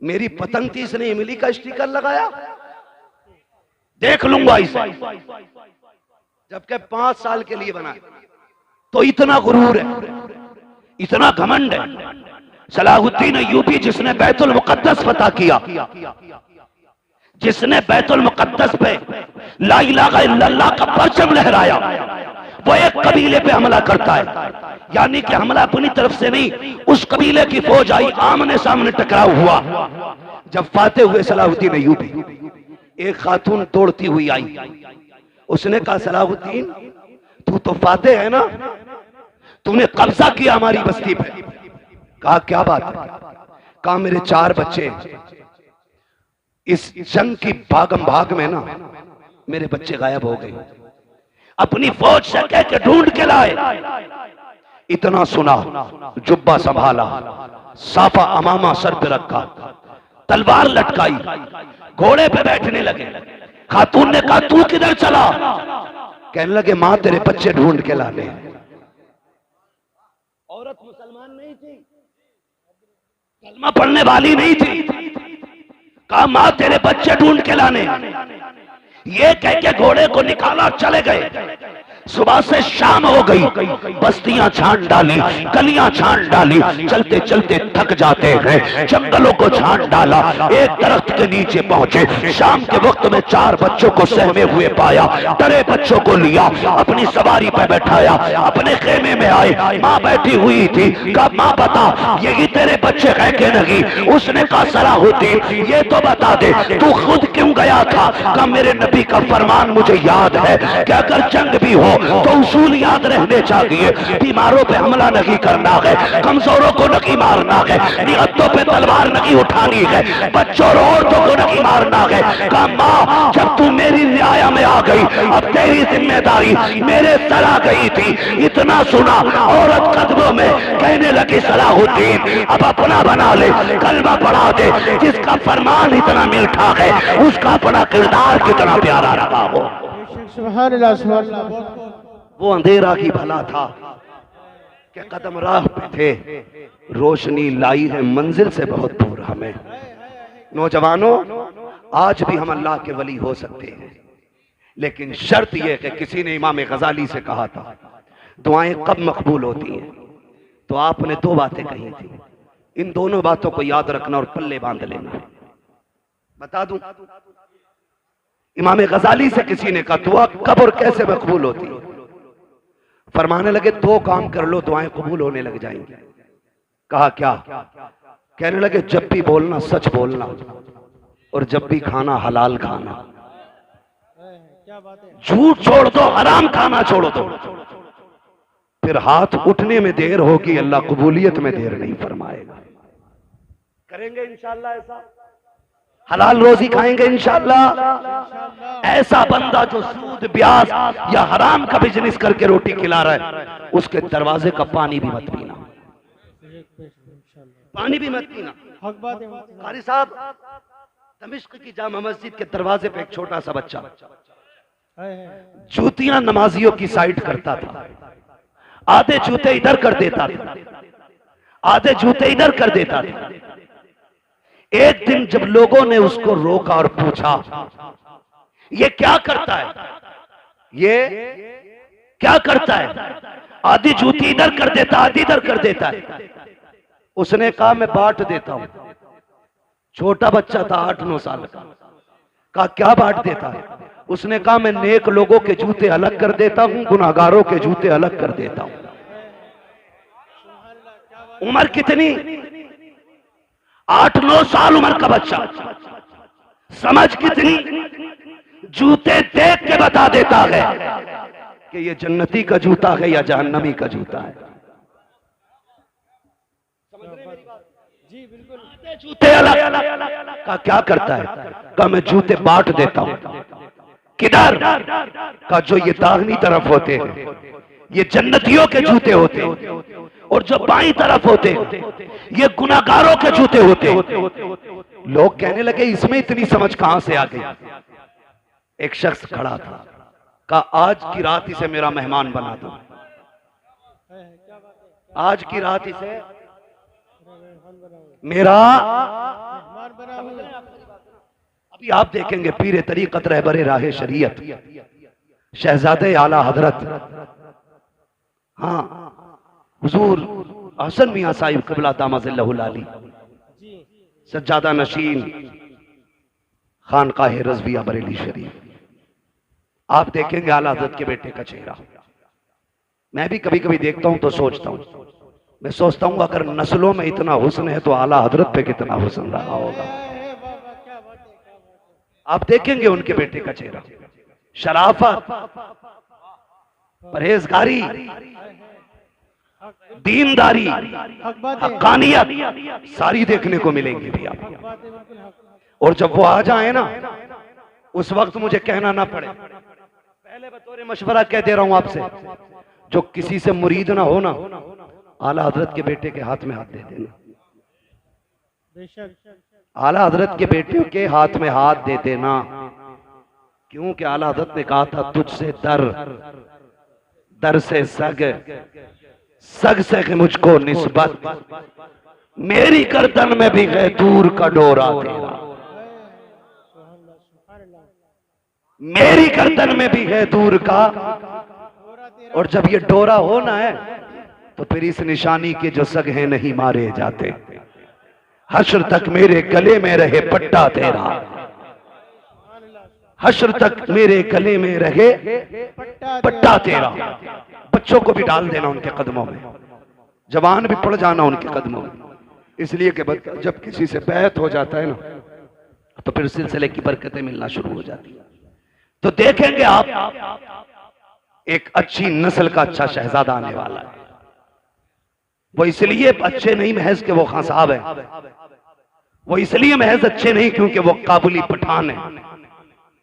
मेरी पतंग थी, इसने इमली का स्टिकर लगाया, देख लूंगा इसे। जबकि 5 साल के लिए बना। तो इतना गुरूर है, इतना घमंड है। सलाहुद्दीन अय्यूबी जिसने बैतुल मुकद्दस फतह किया, जिसने बैतुल मुकद्दस पे ला इलाहा इल्लल्लाह का परचम लहराया, वो एक कबीले पे हमला करता है। यानी कि हमला अपनी तरफ से नहीं, उस कबीले की फौज आई, आमने सामने टकराव हुआ। जब फातेह हुए सलाहुद्दीन अय्यूबी, एक खातून दौड़ती हुई आई। उसने कहा सलाहुद्दीन तू तो फातेह है ना, तूने कब्जा किया हमारी बस्ती पे। कहा क्या बात है? कहा मेरे 4 बच्चे, इस जंग की भागम भाग में ना मेरे बच्चे गायब हो गए। अपनी फौज से कह के ढूंढ के लाए। इतना सुना, जुब्बा संभाला, साफा अमामा सर पे रखा, तलवार लटकाई, घोड़े पे बैठने लगे। खातून ने कहा तू किधर चला? कहने लगे मां तेरे बच्चे ढूंढ के लाने। औरत मुसलमान नहीं थी, कलमा पढ़ने वाली नहीं थी। कहा मां तेरे बच्चे ढूंढ के लाने। ये कह के घोड़े को निकाला, चले गए। सुबह से शाम हो गई, बस्तियां छान डाली, गलियां छान डाली, चलते चलते थक जाते हैं, जंगलों को छान डाला, एक दरख्त के नीचे पहुंचे। शाम के वक्त में 4 बच्चों को सहमे हुए पाया, डरे बच्चों को लिया, अपनी सवारी पर बैठाया, अपने खेमे में आए, माँ बैठी हुई थी। कहा माँ बता यही तेरे बच्चे है कि नहीं? उसने कहा सलाहुद्दीन ये तो बता दे तू खुद क्यों गया था? कहा मेरे नबी का फरमान मुझे याद है कि अगर जंग भी हो तो उसूल याद रहने चाहिए, बीमारों पे हमला नहीं करना है, कमजोरों को नहीं मारना है, निहत्तों पे तलवार नहीं उठानी है, बच्चों और औरतों को नहीं मारना है। कहा माँ जब तू मेरी रियाया में आ गई अब तेरी जिम्मेदारी मेरे सर आ गई थी। इतना सुना औरत कदमों में कहने लगी सलाहुद्दीन अब अपना बना ले, कलमा पढ़ा दे, जिसका फरमान इतना मीठा है उसका अपना किरदार कितना प्यारा रहा हो। सुभान अल्लाह, सुभान अल्लाह। वो अंधेरा ही भला था कि कदम राह पे थे, रोशनी लाई है मंजिल से बहुत दूर हमें। नौजवानों आज भी हम अल्लाह के वली हो सकते हैं, लेकिन शर्त यह कि किसी ने इमाम गजाली से कहा था दुआएं कब मकबूल होती हैं, तो आपने 2 बातें कही थी, इन दोनों बातों को याद रखना और पल्ले बांध लेना। बता दूं इमाम गजाली से किसी ने कहा दुआ कब और कैसे मकबूल होती है? फरमाने लगे 2 काम कर लो दुआएं कबूल होने लग जाएंगी। कहा क्या? कहने लगे जब भी बोलना सच बोलना और जब भी खाना हलाल खाना, झूठ छोड़ दो, हराम खाना छोड़ दो, फिर हाथ उठने में देर होगी, अल्लाह कबूलियत में देर नहीं फरमाएगा। करेंगे इंशाअल्लाह ऐसा, हलाल रोजी खाएंगे इंशाअल्लाह। ऐसा बंदा जो सूद ब्याज या हराम का बिजनेस करके रोटी खिला रहा है उसके दरवाजे का पानी भी मत पीना, पानी भी मत पीना। कारी साहब दमिश्क की जामा मस्जिद के दरवाजे पे एक छोटा सा बच्चा जूतियां नमाजियों की साइड करता था, आधे जूते इधर कर देता था, आधे जूते इधर कर देता था। एक दिन जब लोगों ने उसको रोका और पूछा ये क्या करता है, ये क्या करता है? आधी जूती इधर कर देता, आधी इधर कर देता है। उसने कहा मैं बांट देता हूं। छोटा बच्चा था 8-9 साल का। कहा क्या बांट देता है? उसने कहा मैं नेक लोगों के जूते अलग कर देता हूं, गुनाहगारों के जूते अलग कर देता हूं। उम्र कितनी? 8-9 साल उम्र का बच्चा, समझ कितनी? जूते देख के बता देता है कि ये जन्नती का जूता है या जहन्नमी का जूता है। जी बिल्कुल। जूते अलग का क्या करता है? का मैं जूते बांट देता हूं। किधर? का जो ये दाहिनी तरफ होते हैं ये जन्नतियों के जूते होते हैं, और जो बाईं तरफ होते ये गुनाहगारों के जूते होते। लोग कहने लगे इसमें इतनी समझ कहां से आ गई? एक शख्स खड़ा था, कहा आज की रात इसे मेरा मेहमान बना दो, आज की रात इसे मेरा। अभी आप देखेंगे पीरे तरीकत रहबरे राहे शरीयत शहजादे आला हजरत, हाँ हुजूर हसन मियां साहिब क़िबला दामज़िल्लहुल आली, सज्जादा नशीन खानकाह रज़विया बरेली शरीफ, आप देखेंगे आला हजरत के बेटे का चेहरा। मैं भी कभी कभी देखता हूं तो सोचता हूं, मैं सोचता हूं अगर नस्लों में इतना हुस्न है तो आला हजरत पे कितना हुस्न रहा होगा। आप देखेंगे उनके बेटे का चेहरा, शराफत, परहेजगारी, दीनदारी, हक्कानियत सारी देखने को मिलेंगी भी आप। और जब वो आ जाए ना उस वक्त मुझे कहना ना पड़े, पहले बतौर मशवरा कह दे रहा हूं आपसे, जो किसी से मुरीद ना हो ना आला हजरत के बेटे के हाथ में हाथ दे देना। आला हजरत के बेटे के हाथ में हाथ दे देना, क्योंकि आला हजरत ने कहा था तुझसे दर, दर से सग, सग से मुझको निस्बत, मेरी गर्दन में भी है दूर का डोरा तेरा, मेरी गर्दन में भी है दूर का और जब ये डोरा होना है तो फिर इस निशानी के जो सगे नहीं मारे जाते। हश्र तक मेरे गले में रहे पट्टा तेरा, हश्र तक मेरे गले में रहे पट्टा तेरा। बच्चों को भी डाल देना उनके कदमों में, जवान भी पड़ जाना उनके कदमों में, इसलिए कि जब किसी से बैत हो जाता है ना तो फिर सिलसिले की बरकतें मिलना शुरू हो जाती है। तो देखेंगे आप एक अच्छी नस्ल का अच्छा शहजादा आने वाला है। वो इसलिए अच्छे नहीं महज के वो खान साहब है, वो इसलिए महज अच्छे नहीं क्योंकि वो काबुली पठान है,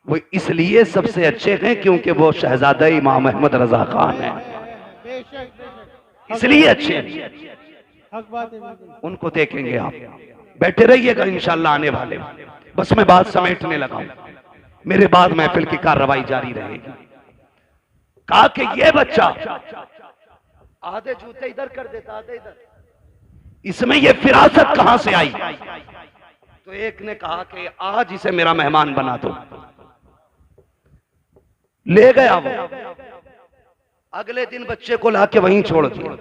वो इसलिए सबसे अच्छे हैं क्योंकि वो शहजादा इमाम अहमद रजा खान है, इसलिए अच्छे हैं। उनको देखेंगे आप, बैठे रहिएगा इंशाल्लाह आने वाले। बस मैं बात समेटने लगा हूं, मेरे बाद महफिल की कार्रवाई जारी रहेगी। कहा कि ये बच्चा आधे जूते इधर कर देता, आधे इधर, इसमें ये फिरासत कहां से आई? तो एक ने कहा कि आज इसे मेरा मेहमान बना दो। ले गया वो, अगले दिन बच्चे को लाके वहीं छोड़ दिया।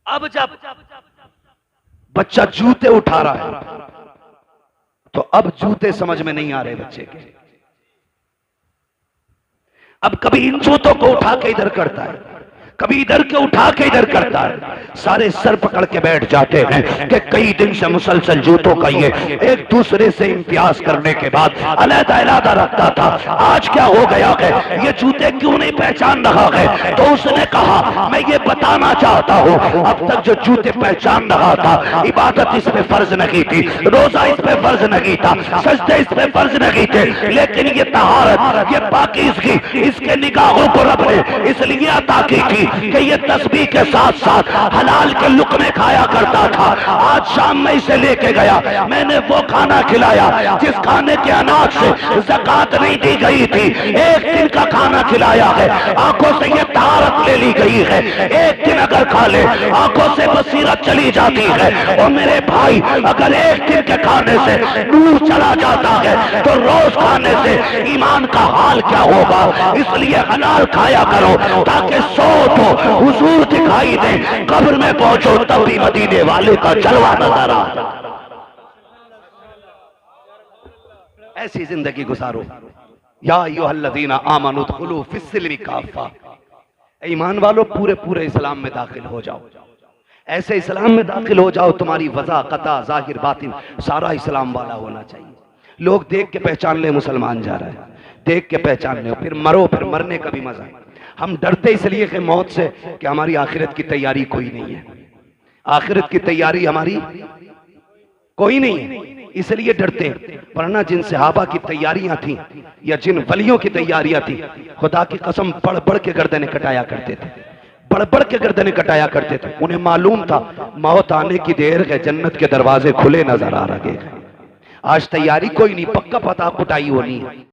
अब जब बच्चा जूते उठा रहा है तो अब जूते समझ में नहीं आ रहे बच्चे के। अब कभी इन जूतों को उठा के इधर करता है, कभी इधर के उठा के इधर करता है। सारे सर पकड़ के बैठ जाते हैं कि कई दिन से मुसलसल जूतों का ये एक दूसरे से इम्तियाज करने के बाद अलग-अलग रखता था, आज क्या हो गया है, ये जूते क्यों नहीं पहचान रहा है? तो उसने कहा मैं ये बताना चाहता हूँ, अब तक जो जूते पहचान रहा था, इबादत इस पे फर्ज नहीं थी, रोजा इस पे फर्ज नहीं था, सजदे इस पे फर्ज नहीं थे, लेकिन ये तहारत, ये पाकीज़गी इसके निगाहों को रब ने इसलिए अता की थी कि ये तस्बीह के साथ साथ हलाल के लुक़मे खाया करता था। आज शाम में इसे लेके गया, मैंने वो खाना खिलाया जिस खाने के अनाज से ज़कात नहीं दी गई थी, एक दिन का खाना खिलाया है, आंखों से ये तारत ले ली गई है। एक दिन अगर खा ले आंखों से बसीरत चली जाती है। और मेरे भाई अगर एक दिन के खाने से नूर चला जाता है तो रोज खाने से ईमान का हाल क्या होगा? इसलिए हलाल खाया करो ताकि सो तो हुजूर दिखाई दे, कब्र में पहुंचो तब भी मदीने वाले का जलवा नजर आ। ऐसी जिंदगी गुजारो। या अय्युहल्लज़ीना आमनू उदखुलू फिस्सिल्मी काफ़ा, ईमान वालों पूरे पूरे इस्लाम में दाखिल हो जाओ। ऐसे इस्लाम में दाखिल हो जाओ तुम्हारी वज़ा कता जाहिर बातिन सारा इस्लाम वाला होना चाहिए। लोग देख के पहचान ले मुसलमान जा रहा है, देख के पहचान ले, फिर मरो, फिर मरने का भी मजा है। हम डरते इसलिए कि मौत से कि हमारी आखिरत की तैयारी कोई नहीं है, आखिरत की तैयारी हमारी कोई नहीं है, इसलिए डरते हैं। वरना जिन सहाबा की तैयारियां थी या जिन वलियों की तैयारियां थी, खुदा की कसम बढ़ बढ़ के गर्दनें कटाया करते थे, बढ़ बढ़ के गर्दनें कटाया करते थे। उन्हें मालूम था मौत आने की देर है, जन्नत के दरवाजे खुले नजर आ रहे हैं। आज तैयारी कोई नहीं, पक्का पता कुटाई होनी है।